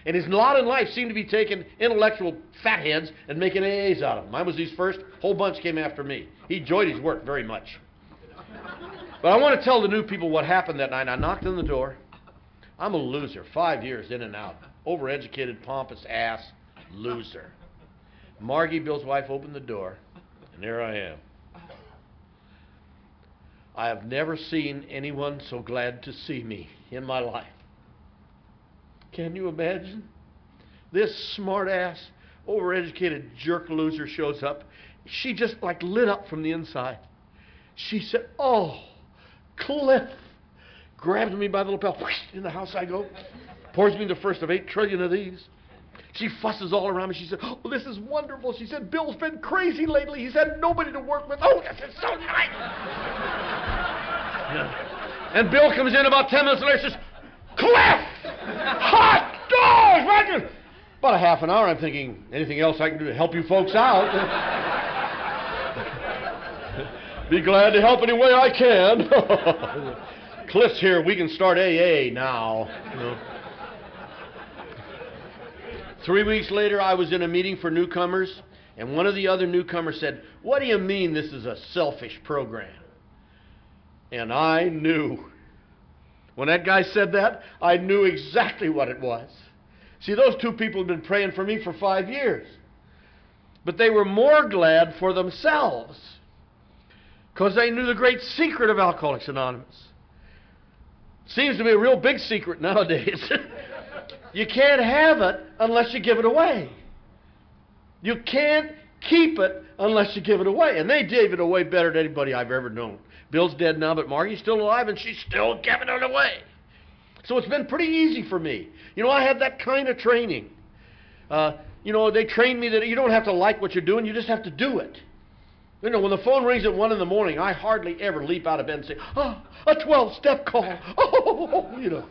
And his lot in life seemed to be taking intellectual fatheads and making AAs out of them. Mine was his first. Whole bunch came after me. He enjoyed his work very much. But I want to tell the new people what happened that night. I knocked on the door. I'm a loser. 5 years in and out. Overeducated, pompous ass loser. Margie, Bill's wife, opened the door, and there I am. I have never seen anyone so glad to see me in my life. Can you imagine? This smart-ass, overeducated jerk loser shows up. She just like lit up from the inside. She said, "Oh, Cliff." Grabs me by the lapel. Whoosh, in the house I go. Pours me the first of 8 trillion of these. She fusses all around me. She said, "Oh, this is wonderful." She said, "Bill's been crazy lately. He's had nobody to work with." Oh, this is so nice. Yeah. And Bill comes in about 10 minutes later and says, "Cliff! Hot dogs!" Right? About a half an hour, I'm thinking, anything else I can do to help you folks out? Be glad to help any way I can. Cliff's here. We can start AA now. You know. 3 weeks later, I was in a meeting for newcomers, and one of the other newcomers said, "What do you mean this is a selfish program?" And I knew. When that guy said that, I knew exactly what it was. See, those two people had been praying for me for 5 years. But they were more glad for themselves because they knew the great secret of Alcoholics Anonymous. Seems to be a real big secret nowadays. You can't have it unless you give it away. You can't keep it unless you give it away. And they gave it away better than anybody I've ever known. Bill's dead now, but Margie's still alive, and she's still giving it away. So it's been pretty easy for me. You know, I had that kind of training. You know, they trained me that you don't have to like what you're doing, you just have to do it. You know, when the phone rings at 1 in the morning, I hardly ever leap out of bed and say, oh, a 12-step call. Oh, you know.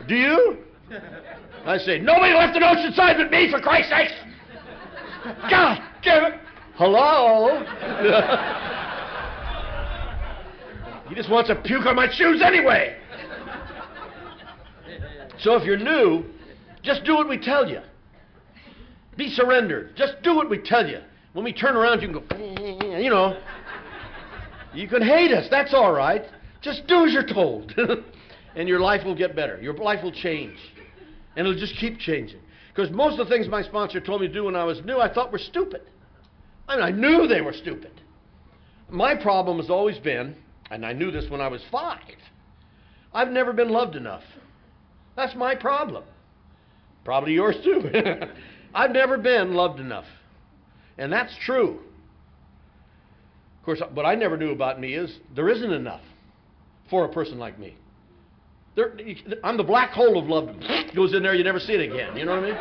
Do you? I say, nobody left in Oceanside but me, for Christ's sakes. God damn it. Hello? He just wants to puke on my shoes anyway. So if you're new, just do what we tell you. Be surrendered. Just do what we tell you. When we turn around, you can go, you know. You can hate us. That's all right. Just do as you're told. And your life will get better. Your life will change. And it'll just keep changing. Because most of the things my sponsor told me to do when I was new, I thought were stupid. I mean, I knew they were stupid. My problem has always been, and I knew this when I was 5, I've never been loved enough. That's my problem. Probably yours too. I've never been loved enough. And that's true. Of course, what I never knew about me is there isn't enough for a person like me. I'm the black hole of love. Goes in there, you never see it again. You know what I mean?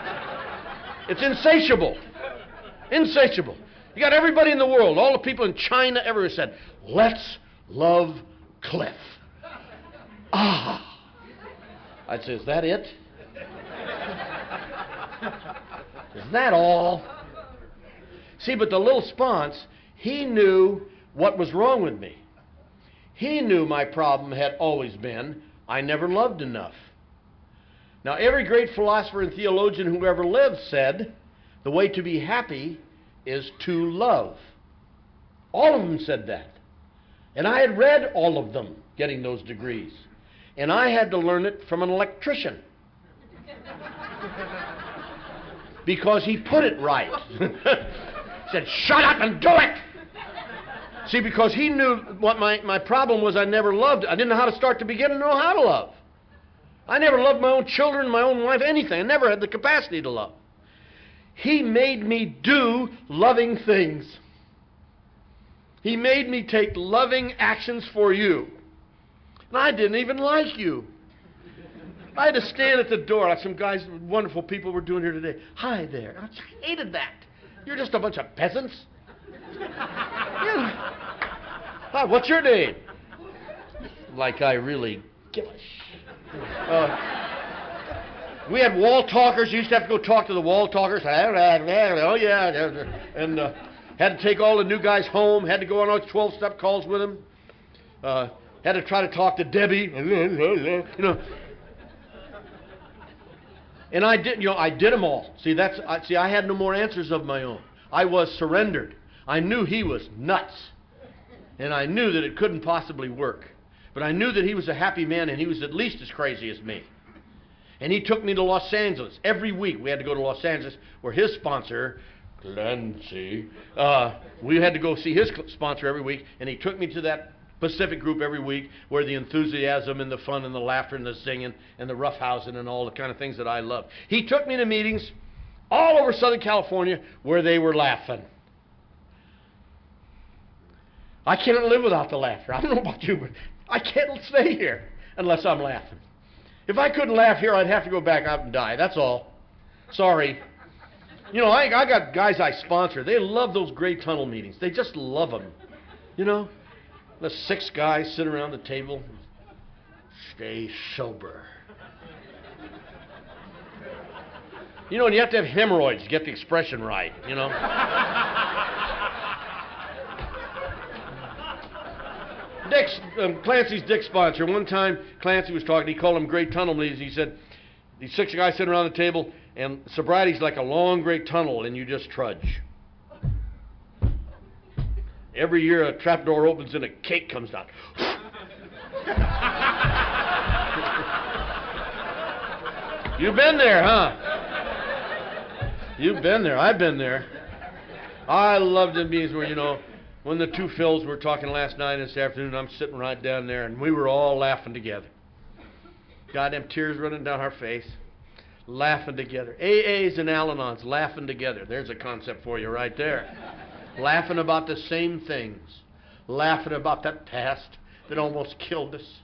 It's insatiable. Insatiable. You got everybody in the world, all the people in China ever said, let's love Cliff. Ah. I'd say, is that it? Is that all? See, but the little sponsor, he knew what was wrong with me. He knew my problem had always been, I never loved enough. Now, every great philosopher and theologian who ever lived said, the way to be happy is to love. All of them said that. And I had read all of them getting those degrees. And I had to learn it from an electrician. Because he put it right. He said, shut up and do it! See, because he knew what my problem was. I never loved. I didn't know how to start to begin to know how to love. I never loved my own children, my own wife, anything. I never had the capacity to love. He made me do loving things. He made me take loving actions for you. And I didn't even like you. I had to stand at the door like some guys, wonderful people were doing here today. Hi there. I hated that. You're just a bunch of peasants. Yeah. Hi, what's your name? Like I really give a shit. We had wall talkers. You used to have to go talk to the wall talkers. Oh, yeah. And had to take all the new guys home. Had to go on all 12-step calls with them. Had to try to talk to Debbie. You know. And I did them all. See, I had no more answers of my own. I was surrendered. I knew he was nuts. And I knew that it couldn't possibly work. But I knew that he was a happy man, and he was at least as crazy as me. And he took me to Los Angeles. Every week we had to go to Los Angeles, where his sponsor, Clancy, we had to go see his sponsor every week, and he took me to that Pacific group every week, where the enthusiasm and the fun and the laughter and the singing and the roughhousing and all the kind of things that I love. He took me to meetings all over Southern California where they were laughing. I can't live without the laughter. I don't know about you, but I can't stay here unless I'm laughing. If I couldn't laugh here, I'd have to go back out and die. That's all. Sorry. You know, I got guys I sponsor. They love those Gray Tunnel meetings. They just love them. You know? The 6 guys sit around the table. Stay sober. You know, and you have to have hemorrhoids to get the expression right, you know. Clancy's Dick's sponsor. One time, Clancy was talking. He called them Great Tunnel meetings. He said, these 6 guys sit around the table, and sobriety's like a long, great tunnel, and you just trudge. Every year, a trapdoor opens and a cake comes down. You've been there, huh? You've been there. I've been there. I love the meetings where, you know, when the 2 Phils were talking last night and this afternoon, I'm sitting right down there, and we were all laughing together. Goddamn tears running down our face. Laughing together. AAs and Al-Anons laughing together. There's a concept for you right there. Laughing about the same things. Laughing about that past. that almost killed us,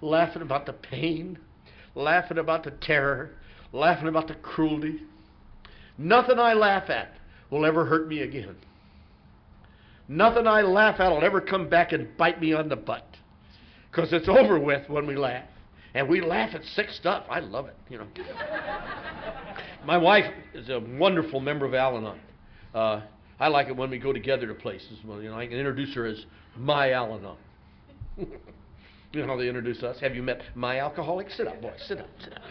laughing about the pain, laughing about the terror, laughing about the cruelty. Nothing I laugh at will ever hurt me again. Nothing I laugh at will ever come back and bite me on the butt. Because it's over with when we laugh. And we laugh at sick stuff. I love it, you know. My wife is a wonderful member of Al-Anon. I like it when we go together to places. Well, you know, I can introduce her as my Al-Anon. You know how they introduce us? Have you met my alcoholic? Sit up, boy. Sit up. Sit up.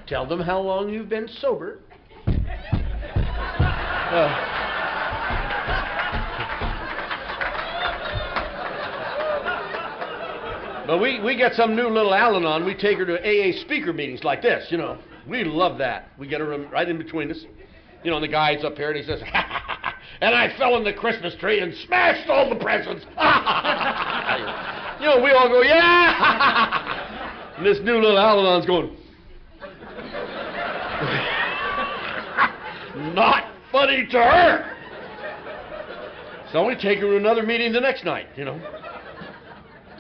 Tell them how long you've been sober. But we get some new little Al-Anon. We take her to AA speaker meetings like this, you know. We love that. We get her right in between us. You know, the guy's up here and he says, and I fell in the Christmas tree and smashed all the presents. You know, we all go, yeah. And this new little Al-Anon's going, not funny to her. So we take her to another meeting the next night, you know.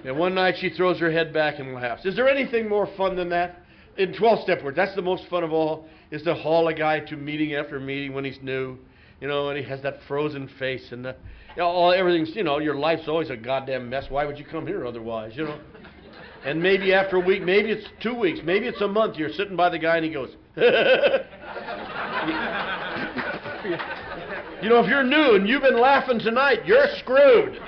And one night she throws her head back and laughs. Is there anything more fun than that? In 12-step words, that's the most fun of all, is to haul a guy to meeting after meeting when he's new, you know, and he has that frozen face and everything's, you know, your life's always a goddamn mess. Why would you come here otherwise, you know? And maybe after a week, maybe it's 2 weeks, maybe it's a month, you're sitting by the guy and he goes, you know, if you're new and you've been laughing tonight, you're screwed.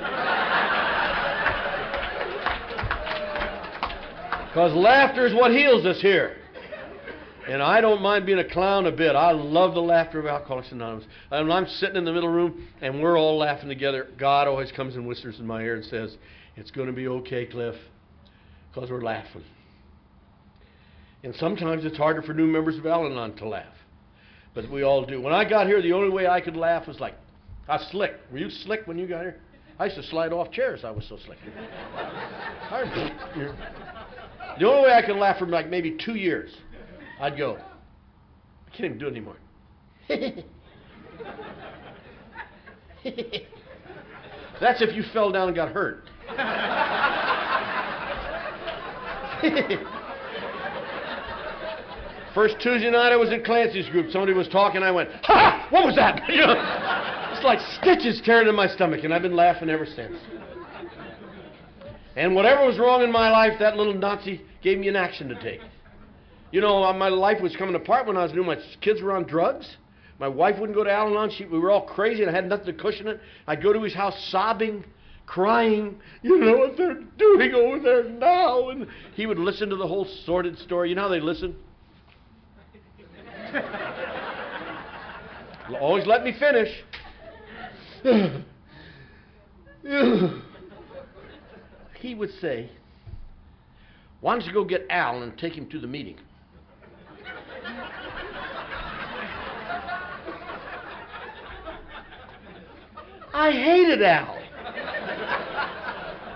Because laughter is what heals us here. And I don't mind being a clown a bit. I love the laughter of Alcoholics Anonymous. And when I'm sitting in the middle room and we're all laughing together, God always comes and whispers in my ear and says, it's going to be okay, Cliff, because we're laughing. And sometimes it's harder for new members of Al-Anon to laugh. But we all do. When I got here, the only way I could laugh was like, I was slick. Were you slick when you got here? I used to slide off chairs. I was so slick. The only way I could laugh for like maybe 2 years, I'd go, I can't even do it anymore. That's if you fell down and got hurt. First Tuesday night I was in Clancy's group. Somebody was talking. I went, ha! What was that? You know, it's like stitches tearing in my stomach, and I've been laughing ever since. And whatever was wrong in my life, that little Nazi gave me an action to take. You know, my life was coming apart when I was new. My kids were on drugs. My wife wouldn't go to Al-Anon. We were all crazy, and I had nothing to cushion it. I'd go to his house sobbing, crying. You know what they're doing over there now? And he would listen to the whole sordid story. You know how they listen? Always let me finish. He would say, why don't you go get Al and take him to the meeting? I hated Al.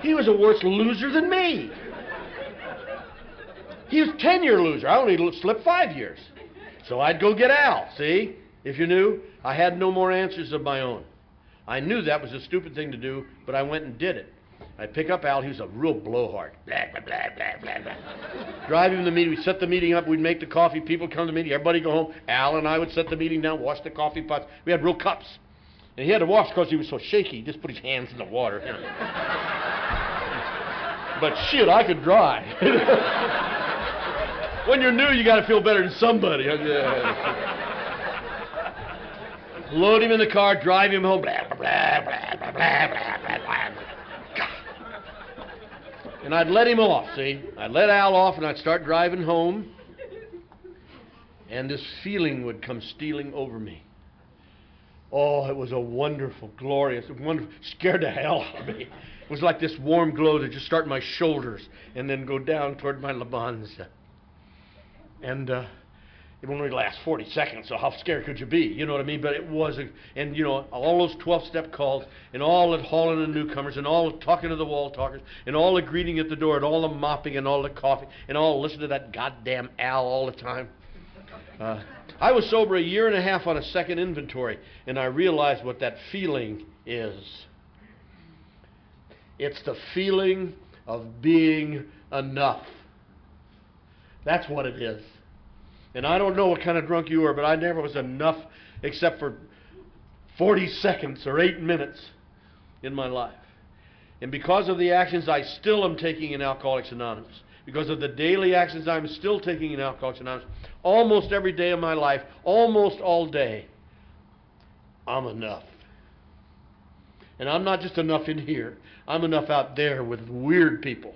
He was a worse loser than me. He was a 10-year loser. I only slipped 5 years. So I'd go get Al, see? If you knew, I had no more answers of my own. I knew that was a stupid thing to do, but I went and did it. I'd pick up Al. He was a real blowhard. Blah, blah, blah, blah, blah, blah. Drive him to the meeting. We'd set the meeting up. We'd make the coffee. People come to the meeting. Everybody go home. Al and I would set the meeting down, wash the coffee pots. We had real cups. And he had to wash because he was so shaky. He just put his hands in the water. You know. But shit, I could dry. When you're new, you got to feel better than somebody. Load him in the car, drive him home. Blah, blah, blah, blah, blah, blah, blah, blah. And I'd let him off, see? I'd let Al off and I'd start driving home. And this feeling would come stealing over me. Oh, it was a wonderful, glorious, wonderful, scared the hell out of me. It was like this warm glow that just start in my shoulders and then go down toward my labanza. And it only lasts 40 seconds, so how scared could you be? You know what I mean? But it was, and you know, all those 12-step calls, and all the hauling the newcomers, and all the talking to the wall talkers, and all the greeting at the door, and all the mopping, and all the coffee, and all listening to that goddamn Al all the time. I was sober a year and a half on a second inventory, and I realized what that feeling is. It's the feeling of being enough. That's what it is. And I don't know what kind of drunk you are, but I never was enough except for 40 seconds or 8 minutes in my life. And because of the actions I still am taking in Alcoholics Anonymous, because of the daily actions I'm still taking in Alcoholics Anonymous, almost every day of my life, almost all day, I'm enough. And I'm not just enough in here. I'm enough out there with weird people,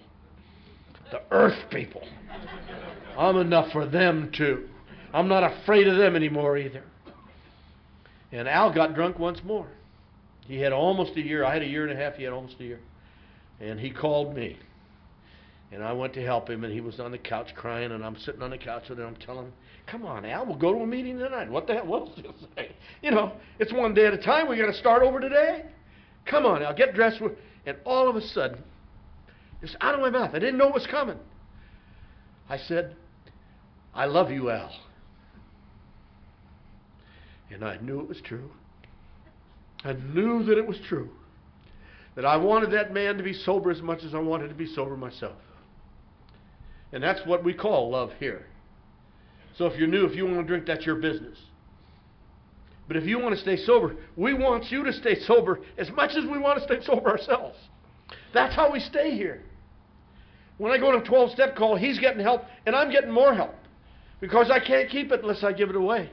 the earth people. I'm enough for them too. I'm not afraid of them anymore either. And Al got drunk once more. He had almost a year. I had a year and a half. He had almost a year. And he called me. And I went to help him, and he was on the couch crying, and I'm sitting on the couch with him. I'm telling him, come on, Al, we'll go to a meeting tonight. What the hell? What else do you say? You know, it's one day at a time. We got to start over today. Come on, Al, get dressed. And all of a sudden, it's out of my mouth. I didn't know it was coming. I said, I love you, Al. And I knew it was true. I knew that it was true. That I wanted that man to be sober as much as I wanted to be sober myself. And that's what we call love here. So if you're new, if you want to drink, that's your business. But if you want to stay sober, we want you to stay sober as much as we want to stay sober ourselves. That's how we stay here. When I go to a 12-step call, he's getting help, and I'm getting more help. Because I can't keep it unless I give it away.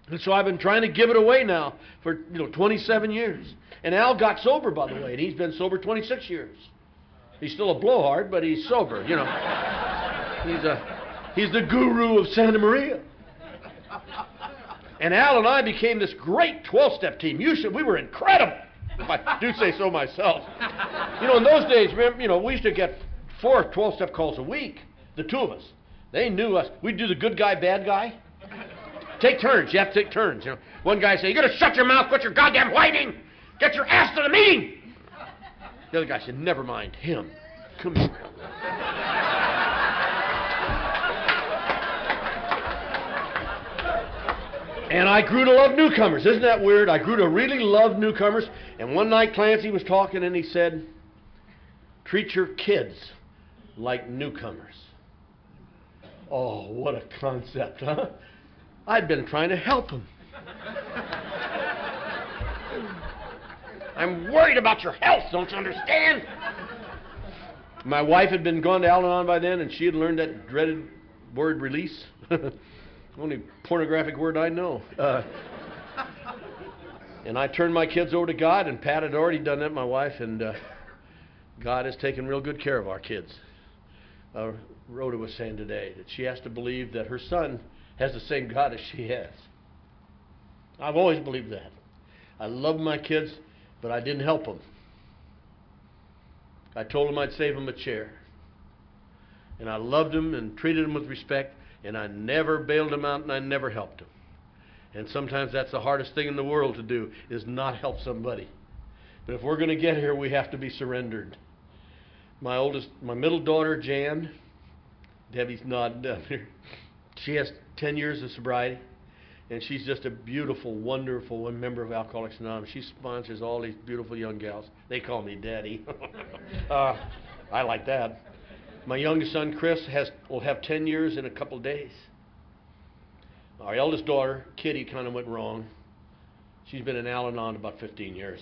And so I've been trying to give it away now for 27 years. And Al got sober, by the way, and he's been sober 26 years. He's still a blowhard, but he's sober, He's the guru of Santa Maria. And Al and I became this great 12-step team. We were incredible, if I do say so myself. In those days, remember, we used to get 4 12-step calls a week, the two of us. They knew us. We'd do the good guy, bad guy. Take turns. You have to take turns. One guy say, "You got to shut your mouth, quit your goddamn whining, get your ass to the meeting." The other guy said, "Never mind him. Come here." And I grew to love newcomers. Isn't that weird? I grew to really love newcomers. And one night Clancy was talking and he said, "Treat your kids like newcomers." Oh, what a concept, huh? I'd been trying to help him. I'm worried about your health, don't you understand? My wife had been gone to Al-Anon by then, and she had learned that dreaded word, release. Only pornographic word I know. And I turned my kids over to God, and Pat had already done that, my wife, and God has taken real good care of our kids. Rhoda was saying today that she has to believe that her son has the same God as she has. I've always believed that. I love my kids, but I didn't help them. I told them I'd save them a chair. And I loved them and treated them with respect, and I never bailed them out and I never helped them. And sometimes that's the hardest thing in the world to do, is not help somebody. But if we're going to get here, we have to be surrendered. My middle daughter, Jan, Debbie's nodding down here. She has 10 years of sobriety, and she's just a beautiful, wonderful member of Alcoholics Anonymous. She sponsors all these beautiful young gals. They call me Daddy. I like that. My youngest son, Chris, will have 10 years in a couple of days. Our eldest daughter, Kitty, kind of went wrong. She's been in Al-Anon about 15 years.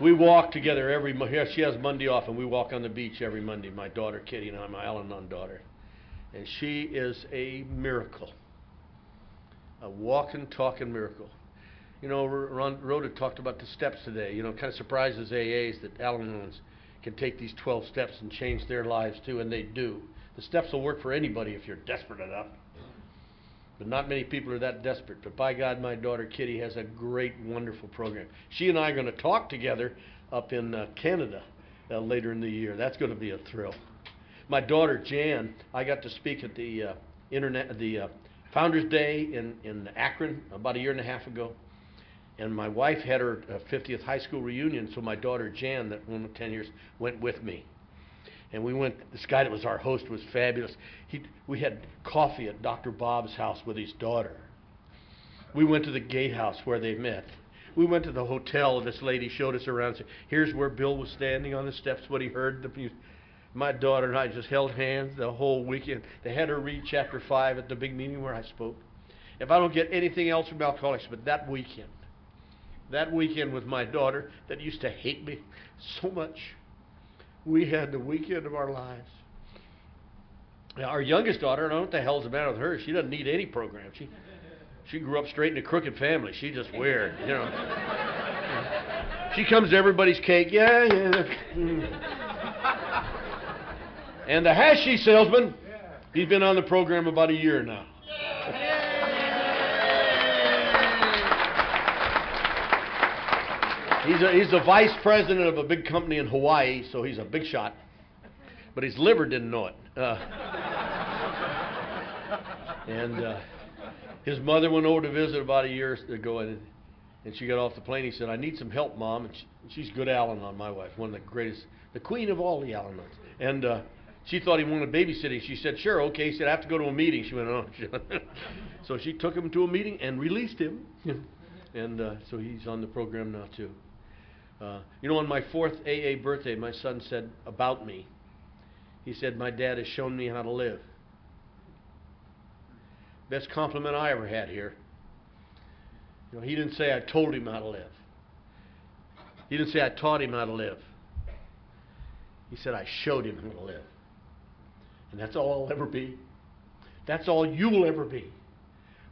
We walk together every Monday. She has Monday off, and we walk on the beach every Monday, my daughter Kitty and I, my Al-Anon daughter. And she is a miracle. A walking, talking miracle. Rhoda talked about the steps today. Kind of surprises AAs that Al-Anons can take these 12 steps and change their lives too, and they do. The steps will work for anybody if you're desperate enough. But not many people are that desperate. But by God, my daughter Kitty has a great, wonderful program. She and I are going to talk together up in Canada later in the year. That's going to be a thrill. My daughter Jan, I got to speak at the Founders Day in Akron about a year and a half ago. And my wife had her 50th high school reunion, so my daughter Jan, that one with 10 years, went with me. And we went, this guy that was our host was fabulous. We had coffee at Dr. Bob's house with his daughter. We went to the gatehouse where they met. We went to the hotel, and this lady showed us around and said, here's where Bill was standing on the steps when he heard the music. My daughter and I just held hands the whole weekend. They had her read chapter 5 at the big meeting where I spoke. If I don't get anything else from Alcoholics, but that weekend with my daughter that used to hate me so much, we had the weekend of our lives. Now, our youngest daughter, I don't know what the hell's the matter with her. She doesn't need any program. She grew up straight in a crooked family. She's just weird, you know. She comes to everybody's cake. Yeah. And the hashy salesman, he's been on the program about a year now. He's the vice president of a big company in Hawaii, so he's a big shot. But his liver didn't know it. His mother went over to visit about a year ago, and she got off the plane. He said, I need some help, Mom. And she's good Al-Anon, my wife, one of the greatest, the queen of all the Al-Anons. And she thought he wanted babysitting. She said, sure, okay. He said, I have to go to a meeting. She went, oh. So she took him to a meeting and released him. And so he's on the program now, too. You know, on my 4th AA birthday, my son said about me, he said, my dad has shown me how to live. Best compliment I ever had here. You know, he didn't say I told him how to live. He didn't say I taught him how to live. He said I showed him how to live. And that's all I'll ever be. That's all you'll ever be.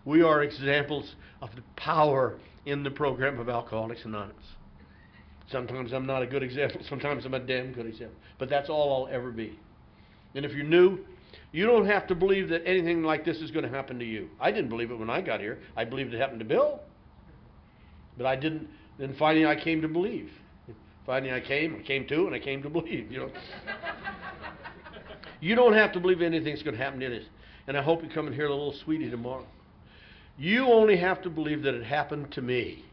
We are examples of the power in the program of Alcoholics Anonymous. Sometimes I'm not a good example. Sometimes I'm a damn good example. But that's all I'll ever be. And if you're new, you don't have to believe that anything like this is going to happen to you. I didn't believe it when I got here. I believed it happened to Bill. But I didn't. Then finally I came to believe. Finally I came to, and I came to believe. You know. You don't have to believe anything's going to happen to you. And I hope you come and hear the little sweetie tomorrow. You only have to believe that it happened to me.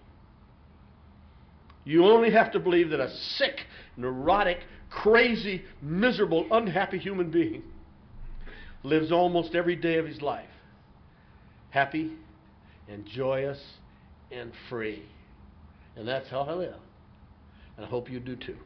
You only have to believe that a sick, neurotic, crazy, miserable, unhappy human being lives almost every day of his life happy and joyous and free. And that's how I live. And I hope you do too.